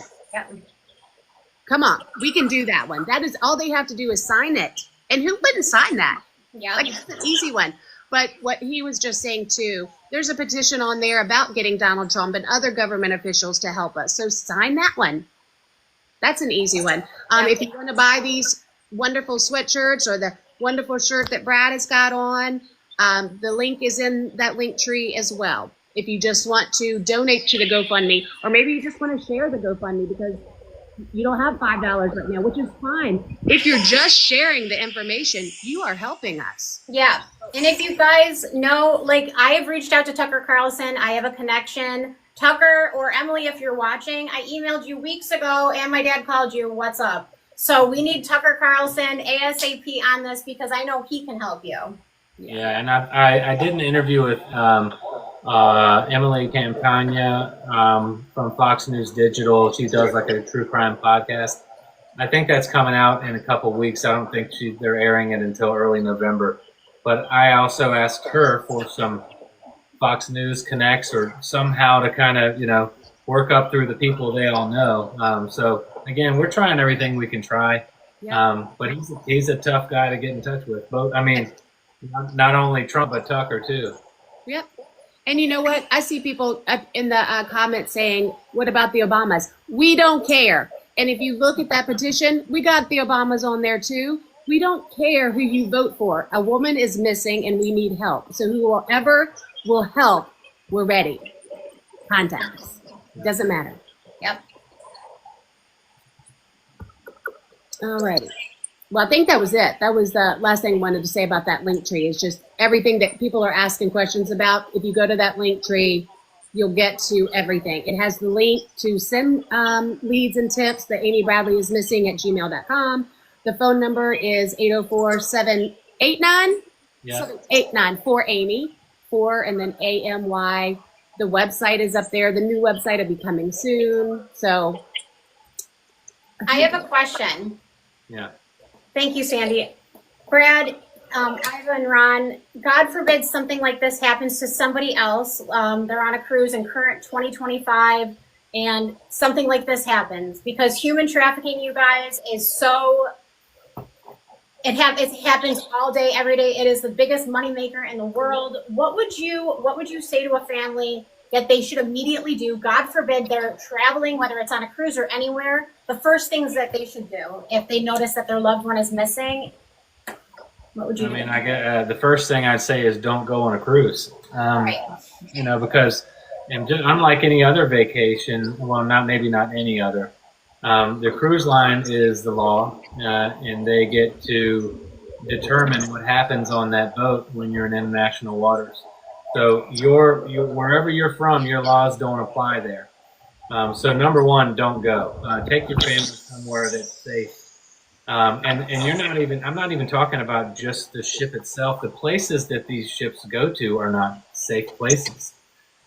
F: come on, we can do that one. That is all they have to do is sign it. And who wouldn't sign that?
B: Yeah.
F: Like, it's an easy one. But what he was just saying too, there's a petition on there about getting Donald Trump and other government officials to help us. So sign that one. That's an easy one. If you want to buy these wonderful sweatshirts or the wonderful shirt that Brad has got on, the link is in that link tree as well. If you just want to donate to the GoFundMe, or maybe you just want to share the GoFundMe because you don't have $5 right now, which is fine. If you're just sharing the information, you are helping us.
B: Yeah. And if you guys know, like, I have reached out to Tucker Carlson. I have a connection. Tucker or Emily, if you're watching, I emailed you weeks ago and my dad called you. What's up? So we need Tucker Carlson ASAP on this because I know he can help you.
A: Yeah, and I did an interview with Emily Campagna from Fox News Digital. She does like a true crime podcast. I think that's coming out in a couple weeks. I don't think they're airing it until early November. But I also asked her for some Fox News connects or somehow to kind of, work up through the people they all know. So again, we're trying everything we can try. But he's a tough guy to get in touch with. Both, not only Trump but Tucker too.
F: Yep. And you know what? I see people up in the comments saying, what about the Obamas? We don't care. And if you look at that petition, we got the Obamas on there too. We don't care who you vote for. A woman is missing and we need help. So whoever will help, we're ready. Contact us. Doesn't matter.
B: Yep.
F: All righty. Well, I think that was it. That was the last thing I wanted to say about that link tree. Is just everything that people are asking questions about. If you go to that link tree, you'll get to everything. It has the link to send leads and tips that Amy Bradley is missing at gmail.com. The phone number is 804-789?
A: Yeah.
F: 894 Amy, 4 and then AMY. The website is up there. The new website will be coming soon. So
B: I have a question.
A: Yeah.
B: Thank you, Sandy. Brad, Ivan, Ron, God forbid something like this happens to somebody else. They're on a cruise in current 2025 and something like this happens because human trafficking, you guys, is so, it happens all day, every day. It is the biggest moneymaker in the world. What would you say to a family that they should immediately do? God forbid they're traveling, whether it's on a cruise or anywhere. The first things that they should do if they notice that their loved one is missing, what would you do?
A: I get the first thing I'd say is don't go on a cruise.
B: Right.
A: Because unlike any other vacation, well, not any other, the cruise line is the law, and they get to determine what happens on that boat when you're in international waters. So wherever you're from, your laws don't apply there. So number one, don't go. Take your family somewhere that's safe. And you're not even, I'm not even talking about just the ship itself. The places that these ships go to are not safe places.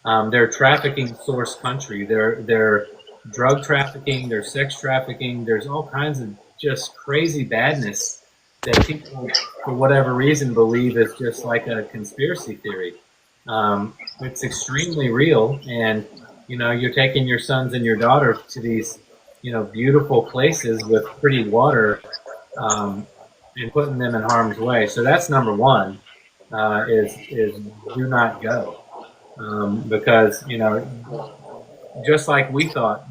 A: They're trafficking source country. They're drug trafficking. They're sex trafficking. There's all kinds of just crazy badness that people, for whatever reason, believe is just like a conspiracy theory. It's extremely real, and you're taking your sons and your daughters to these, beautiful places with pretty water, and putting them in harm's way. So that's number one, is do not go, because just like we thought,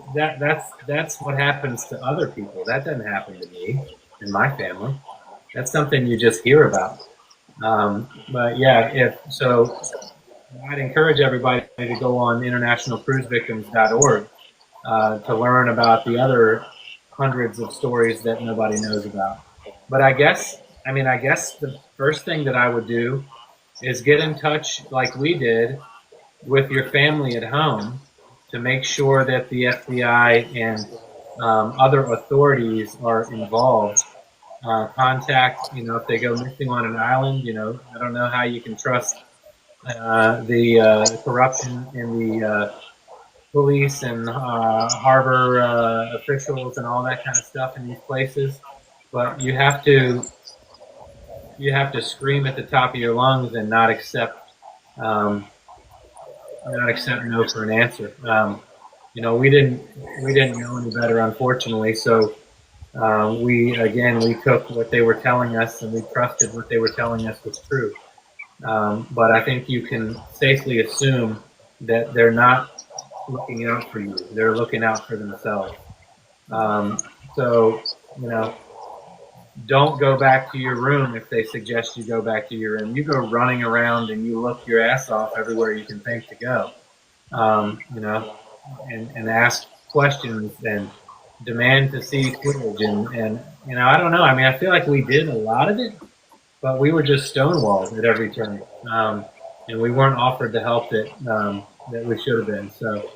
A: that's what happens to other people. That doesn't happen to me and my family. That's something you just hear about. But yeah, I'd encourage everybody to go on internationalcruisevictims.org to learn about the other hundreds of stories that nobody knows about. But I guess the first thing that I would do is get in touch like we did with your family at home to make sure that the FBI and other authorities are involved. Contact, if they go missing on an island, I don't know how you can trust the corruption in the police and harbor officials and all that kind of stuff in these places. But you have to scream at the top of your lungs and not accept no for an answer. We didn't know any better, unfortunately. So we took what they were telling us, and we trusted what they were telling us was true. But I think you can safely assume that they're not looking out for you. They're looking out for themselves. So, don't go back to your room if they suggest you go back to your room. You go running around and you look your ass off everywhere you can think to go, and ask questions and demand to see footage. And I don't know. I mean, I feel like we did a lot of it, but we were just stonewalled at every turn, and we weren't offered the help that we should have been. So,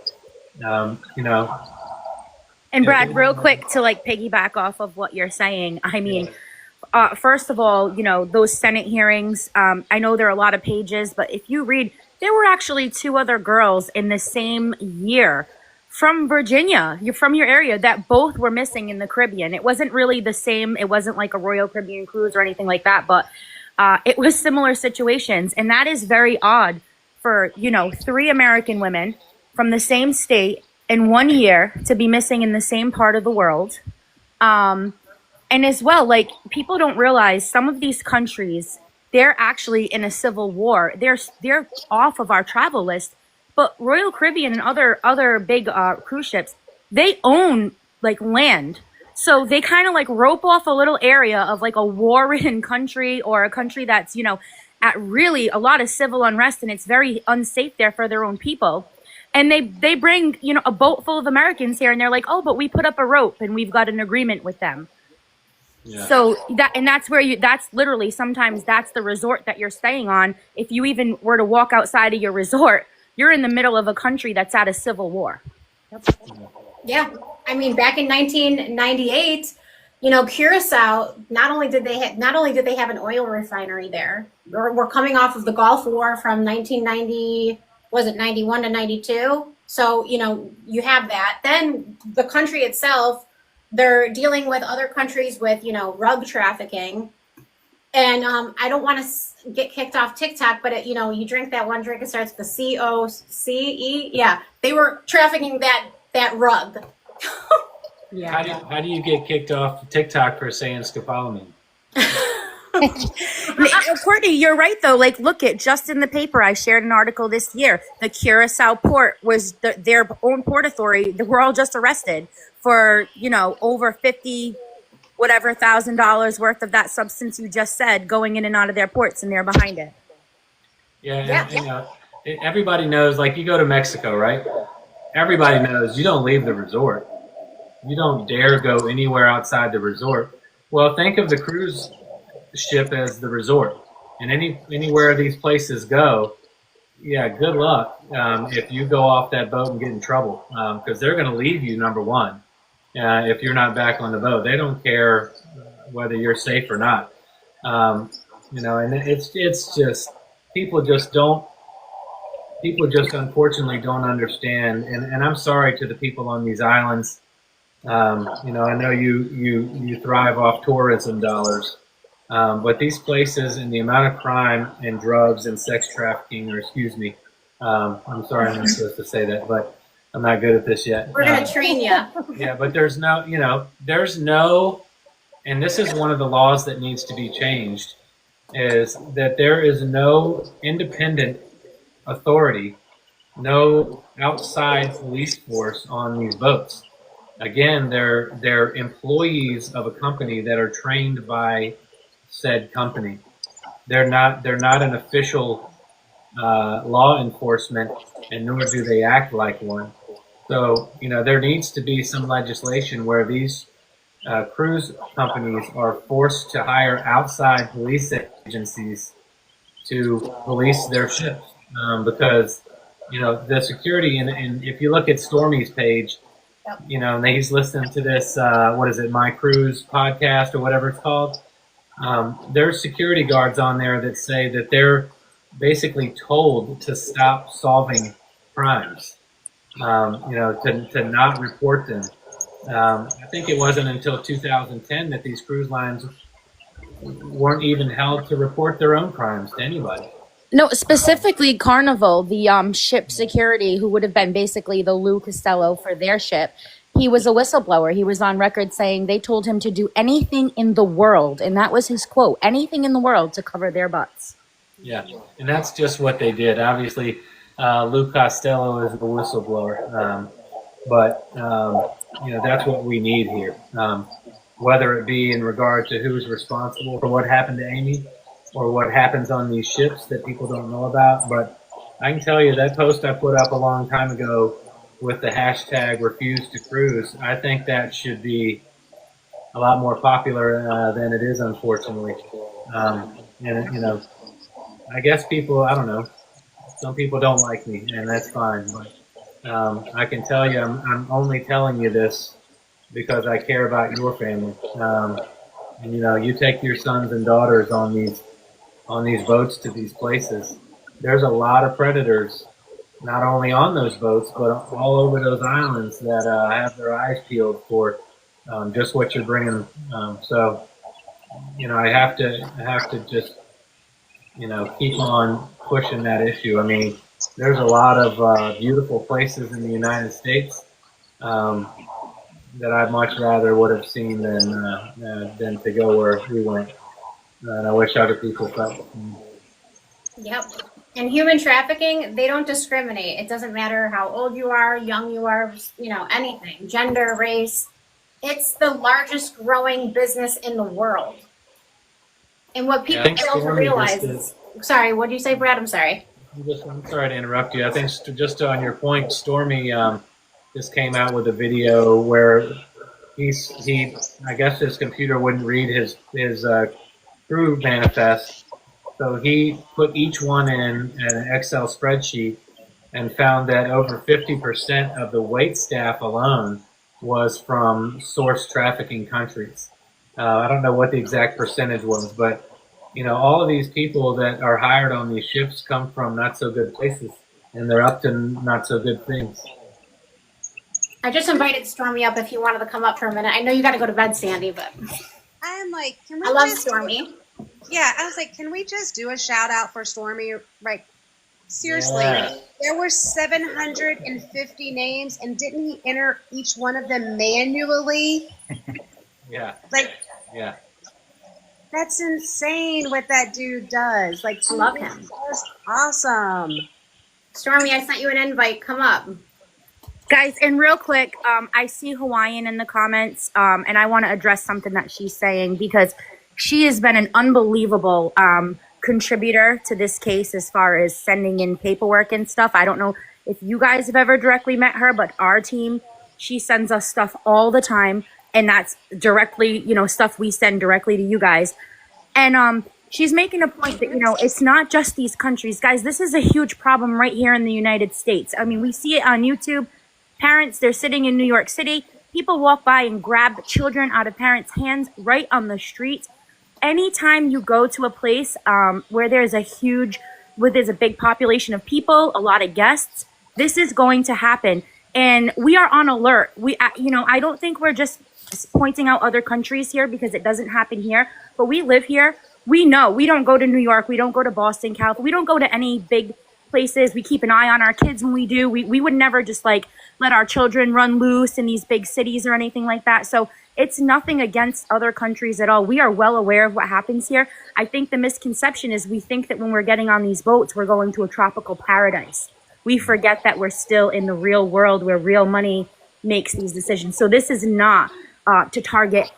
G: And Brad, real quick to piggyback off of what you're saying. I mean, first of all, those Senate hearings, I know there are a lot of pages, but if you read, there were actually two other girls in the same year from Virginia, you're from your area, that both were missing in the Caribbean. It wasn't really the same. It wasn't like a Royal Caribbean cruise or anything like that, but it was similar situations. And that is very odd for, three American women from the same state in 1 year to be missing in the same part of the world. And as well, people don't realize some of these countries, they're actually in a civil war. They're off of our travel list. But Royal Caribbean and other big cruise ships, they own land. So they kind of rope off a little area of a war-ridden country, or a country that's, at really a lot of civil unrest, and it's very unsafe there for their own people. And they bring, a boat full of Americans here, and they're like, oh, but we put up a rope and we've got an agreement with them. Yeah. So that's where that's literally, sometimes that's the resort that you're staying on. If you even were to walk outside of your resort, you're in the middle of a country that's at a civil war.
B: Yeah. I mean, back in 1998, Curacao, not only did they have an oil refinery there, we're coming off of the Gulf War from 1990, was it 91 to 92? So, you have that. Then the country itself, they're dealing with other countries with, drug trafficking. And I don't want to get kicked off TikTok, but you drink that one drink, it starts with the COCE. Yeah, they were trafficking that rug.
A: Yeah. How do you get kicked off TikTok for saying scopolamine?
G: Courtney, you're right though. Look at just in the paper, I shared an article this year. The Curacao port was their own port authority. They were all just arrested for over $50,000 worth of that substance you just said going in and out of their ports, and they're behind it.
A: Yeah. And, everybody knows. You go to Mexico, right? Everybody knows you don't leave the resort. You don't dare go anywhere outside the resort. Well, think of the cruise ship as the resort. And anywhere these places go, yeah, good luck if you go off that boat and get in trouble, because they're going to leave you, number one, if you're not back on the boat. They don't care whether you're safe or not. And it's just people just don't people just unfortunately don't understand. And I'm sorry to the people on these islands. I know you thrive off tourism dollars. But these places and the amount of crime and drugs and sex trafficking, or excuse me, I'm sorry I'm not supposed to say that, but I'm not good at this yet.
B: We're going to train you.
A: Yeah, but there's no, and this is one of the laws that needs to be changed, is that there is no independent authority, no outside police force on these boats. Again, they're employees of a company that are trained by said company. They're not an official law enforcement, and nor do they act like one. So there needs to be some legislation where these cruise companies are forced to hire outside police agencies to police their ships, because the security, and if you look at Stormy's page, and he's listening to this what is it, My Cruise podcast or whatever it's called. There's security guards on there that say that they're basically told to stop solving crimes, to not report them. I think it wasn't until 2010 that these cruise lines weren't even held to report their own crimes to anybody.
G: No, specifically Carnival, the ship security, who would have been basically the Lou Costello for their ship. He was a whistleblower. He was on record saying they told him to do anything in the world, and that was his quote, anything in the world to cover their butts.
A: Yeah, and that's just what they did. Obviously, Lou Costello is the whistleblower, but that's what we need here. Whether it be in regard to who's responsible for what happened to Amy, or what happens on these ships that people don't know about. But I can tell you that post I put up a long time ago with the hashtag refuse to cruise, I think that should be a lot more popular than it is, unfortunately. And I guess people, I don't know, some people don't like me, and that's fine. But I can tell you, I'm only telling you this because I care about your family. And you take your sons and daughters on these boats to these places. There's a lot of predators, not only on those boats, but all over those islands that have their eyes peeled for just what you're bringing. So I have to just keep on pushing that issue. I mean, there's a lot of beautiful places in the United States that I'd much rather would have seen than to go where we went. And I wish other people felt.
B: Yep. And human trafficking, they don't discriminate. It doesn't matter how old you are, young you are, anything, gender, race. It's the largest growing business in the world. And what people fail to realize is, sorry, what did you say, Brad? I'm sorry.
A: I'm sorry to interrupt you. I think just on your point, Stormy just came out with a video where he I guess his computer wouldn't read his crew manifest, so he put each one in an Excel spreadsheet and found that over 50% of the wait staff alone was from source trafficking countries. I don't know what the exact percentage was, but all of these people that are hired on these ships come from not so good places, and they're up to not so good things.
B: I just invited Stormy up if you wanted to come up for a minute. I know you got to go to bed, Sandy, but
H: I'm like, can we
B: I love Stormy.
H: Yeah, I was like, can we just do a shout out for Stormy? Like, seriously, there were 750 names, and didn't he enter each one of them manually?
A: Yeah. Yeah.
H: That's insane what that dude does. Like,
B: I love him.
H: That's awesome.
B: Stormy, I sent you an invite. Come up.
G: Guys, and real quick, I see Hawaiian in the comments, and I want to address something that she's saying, because she has been an unbelievable contributor to this case as far as sending in paperwork and stuff. I don't know if you guys have ever directly met her, but our team, she sends us stuff all the time, and that's directly, stuff we send directly to you guys. And she's making a point that, it's not just these countries. Guys, this is a huge problem right here in the United States. I mean, we see it on YouTube. Parents, they're sitting in New York City. People walk by and grab children out of parents' hands right on the street. Anytime you go to a place where there's a big population of people, a lot of guests, this is going to happen. And we are on alert. I don't think we're just pointing out other countries here because it doesn't happen here, but we live here. We know. We don't go to New York. We don't go to Boston, California. We don't go to any big places. We keep an eye on our kids when we do. We would never just let our children run loose in these big cities or anything like that. So it's nothing against other countries at all. We are well aware of what happens here. I think the misconception is we think that when we're getting on these boats, we're going to a tropical paradise. We forget that we're still in the real world where real money makes these decisions. So this is not to target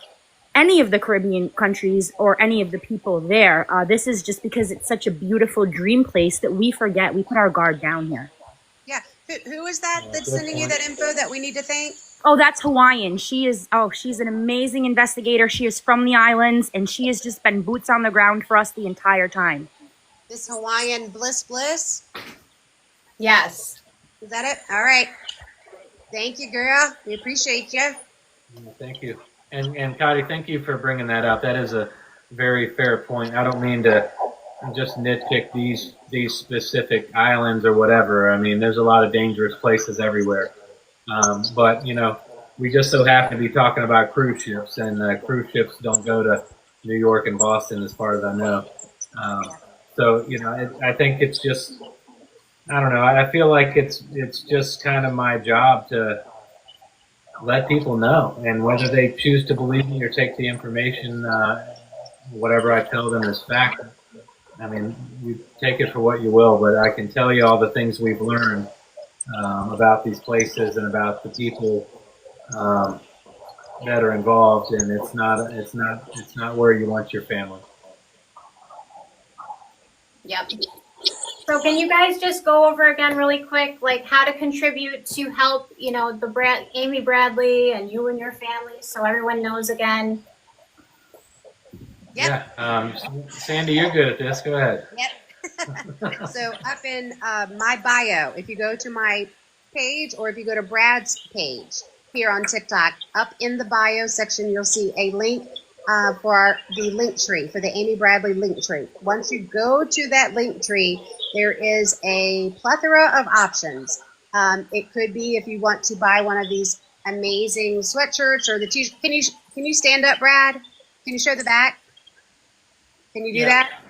G: any of the Caribbean countries or any of the people there. This is just because it's such a beautiful dream place that we forget. We put our guard down here.
H: Yeah. Who is that that's sending you that info that we need to thank?
G: Oh, that's Hawaiian. She's an amazing investigator. She is from the islands, and she has just been boots on the ground for us the entire time.
H: This Hawaiian Bliss?
B: Yes.
H: Is that it? All right. Thank you, girl. We appreciate you.
A: Thank you. And Cotty, thank you for bringing that up. That is a very fair point. I don't mean to just nitpick these specific islands or whatever. I mean, there's a lot of dangerous places everywhere. But, we just so happen to be talking about cruise ships, and cruise ships don't go to New York and Boston as far as I know. So, I think it's just, I don't know. I feel like it's just kind of my job to let people know, and whether they choose to believe me or take the information, whatever I tell them is fact. I mean, you take it for what you will, but I can tell you all the things we've learned about these places and about the people that are involved, and it's not where you want your family.
B: Yep. So can you guys just go over again really quick, how to contribute to help, Amy Bradley and you and your family, so everyone knows again?
H: Yep.
A: Yeah. Sandy, you're good at this. Go ahead.
H: Yep. So up in my bio, if you go to my page or if you go to Brad's page here on TikTok, up in the bio section, you'll see a link for the link tree, for the Amy Bradley link tree. Once you go to that link tree, there is a plethora of options. It could be if you want to buy one of these amazing sweatshirts or the t-shirt. Can you stand up, Brad? Can you show the back? Can you do that?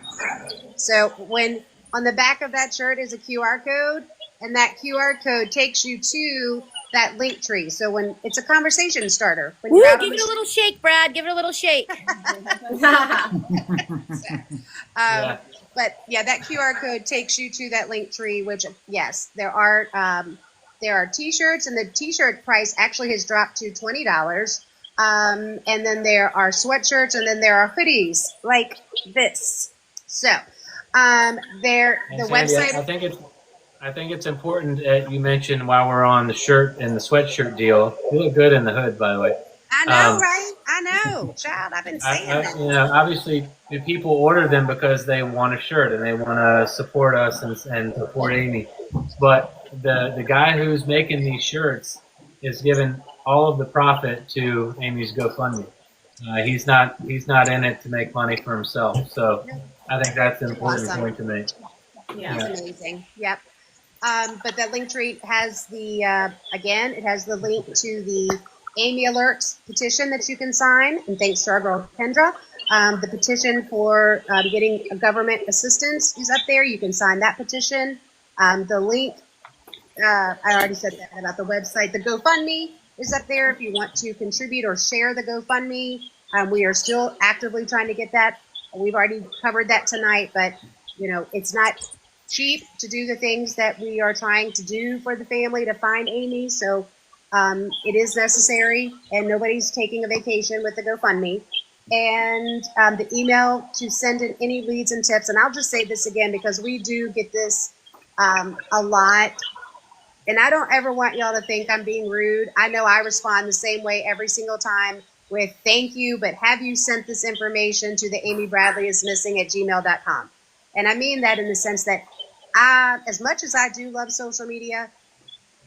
H: So when on the back of that shirt is a QR code, and that QR code takes you to that link tree. So when it's a conversation starter. When
G: Ooh, give it a little shake, Brad. Give it a little shake.
H: But yeah, that QR code takes you to that link tree, which yes, there are t-shirts, and the t-shirt price actually has dropped to $20. And then there are sweatshirts, and then there are hoodies like this. So the
A: Sandy,
H: website.
A: I think it's important that you mention while we're on the shirt and the sweatshirt deal. You look good in the hood, by the way.
H: I know, right? I know, child. I've been saying that.
A: Obviously, the people order them because they want a shirt and they want to support us and support Amy. But the guy who's making these shirts is giving all of the profit to Amy's GoFundMe. He's not in it to make money for himself. So I think that's an important point to make.
H: Yeah, it's amazing. Yep. But that link tree has it has the link to the Amy Alerts petition that you can sign. And thanks to our girl Kendra. The petition for getting government assistance is up there. You can sign that petition. The link, I already said that about the website. The GoFundMe is up there if you want to contribute or share the GoFundMe. We are still actively trying to get that. We've already covered that tonight, but it's not cheap to do the things that we are trying to do for the family to find Amy. So it is necessary, and nobody's taking a vacation with the GoFundMe. And the email to send in any leads and tips. And I'll just say this again, because we do get this a lot. And I don't ever want y'all to think I'm being rude. I know I respond the same way every single time. with thank you, but have you sent this information to the Amy Bradley is missing at gmail.com? And I mean that in the sense that as much as I do love social media,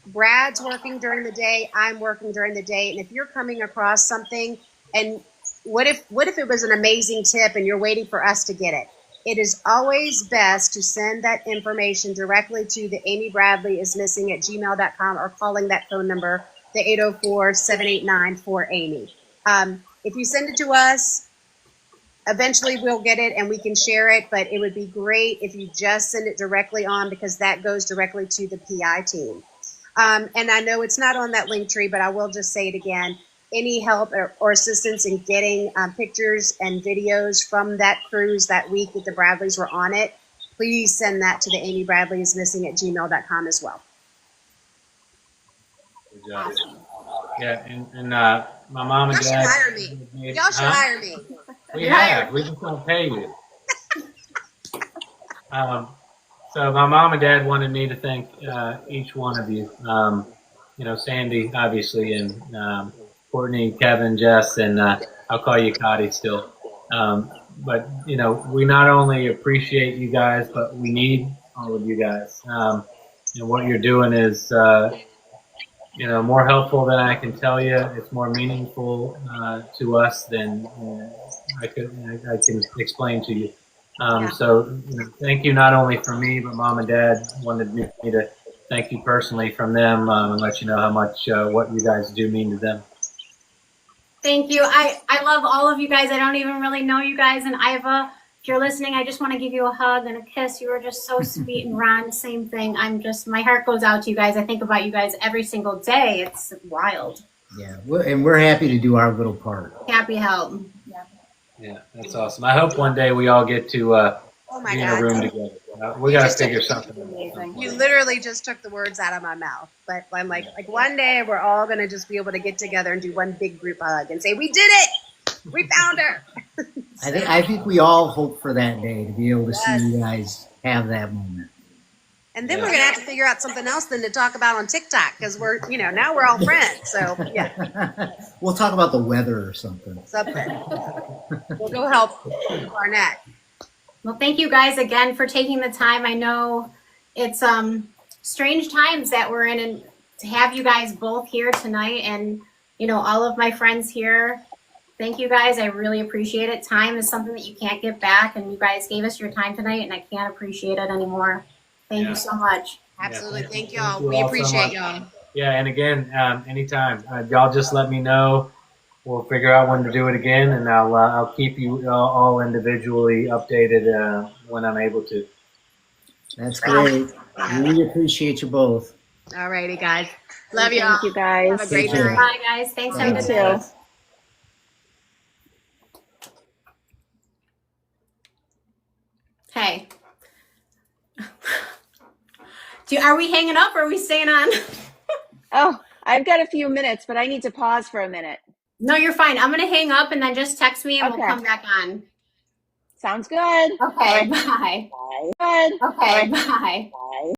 H: Brad's working during the day, I'm working during the day. And if you're coming across something, and what if it was an amazing tip and you're waiting for us to get it? It is always best to send that information directly to the Amy Bradley is missing at gmail.com or calling that phone number, the 804-789-4Amy. If you send it to us, eventually we'll get it and we can share it, but it would be great if you just send it directly on, because that goes directly to the PI team. And I know it's not on that link tree, but I will just say it again. Any help or assistance in getting pictures and videos from that cruise that week that the Bradleys were on it, please send that to the Amy Bradley is missing at gmail.com as well.
A: Good job. Yeah, and my mom and
H: Y'all should
A: dad.
H: hire me. Y'all should hire me.
A: We have. We just don't pay you. So my mom and dad wanted me to thank each one of you. Sandy, obviously, and Courtney, Kevin, Jess, and I'll call you Cotty still. But, we not only appreciate you guys, but we need all of you guys. And what you're doing is, more helpful than I can tell you. It's more meaningful to us than I can explain to you. So thank you not only from me, but Mom and Dad wanted me to thank you personally from them and let you know how much what you guys do mean to them.
B: Thank you. I love all of you guys. I don't even really know you guys. And Iva, if you're listening, I just want to give you a hug and a kiss. You were just so sweet. And Ron, same thing. My heart goes out to you guys. I think about you guys every single day. It's wild.
D: Yeah, and we're happy to do our little part.
B: Happy help.
A: Yeah, that's awesome. I hope one day we all get to be in a room together. We got to figure something out.
H: You literally just took the words out of my mouth. But I'm like one day we're all going to just be able to get together and do one big group hug and say, we did it. We found her.
D: I think we all hope for that day, to be able to see you guys have that moment.
H: And then we're going to have to figure out something else then to talk about on TikTok, because we're, now we're all friends. So, yeah.
D: We'll talk about the weather or something.
H: We'll go help Barnett.
B: Well, thank you guys again for taking the time. I know it's strange times that we're in, and to have you guys both here tonight and, all of my friends here. Thank you guys. I really appreciate it. Time is something that you can't get back, and you guys gave us your time tonight, and I can't appreciate it anymore. Thank you so much.
H: Absolutely. Thank y'all. We appreciate y'all.
A: Yeah, and again, anytime. Y'all just let me know. We'll figure out when to do it again, and I'll keep you all individually updated when I'm able to.
D: That's great. We appreciate you both.
H: All righty, guys. Love y'all.
E: Thank you, guys.
H: Have a great
D: Take care.
H: night.
B: Bye, guys. Thanks for
E: You
B: the
E: too.
B: day. Hey. Are we hanging up or are we staying on?
E: Oh, I've got a few minutes, but I need to pause for a minute.
B: No, you're fine. I'm going to hang up and then just text me and we'll
E: Okay.
B: come back on.
E: Sounds good.
B: Okay, bye.
E: Bye. Good.
B: Okay, bye.
E: Bye.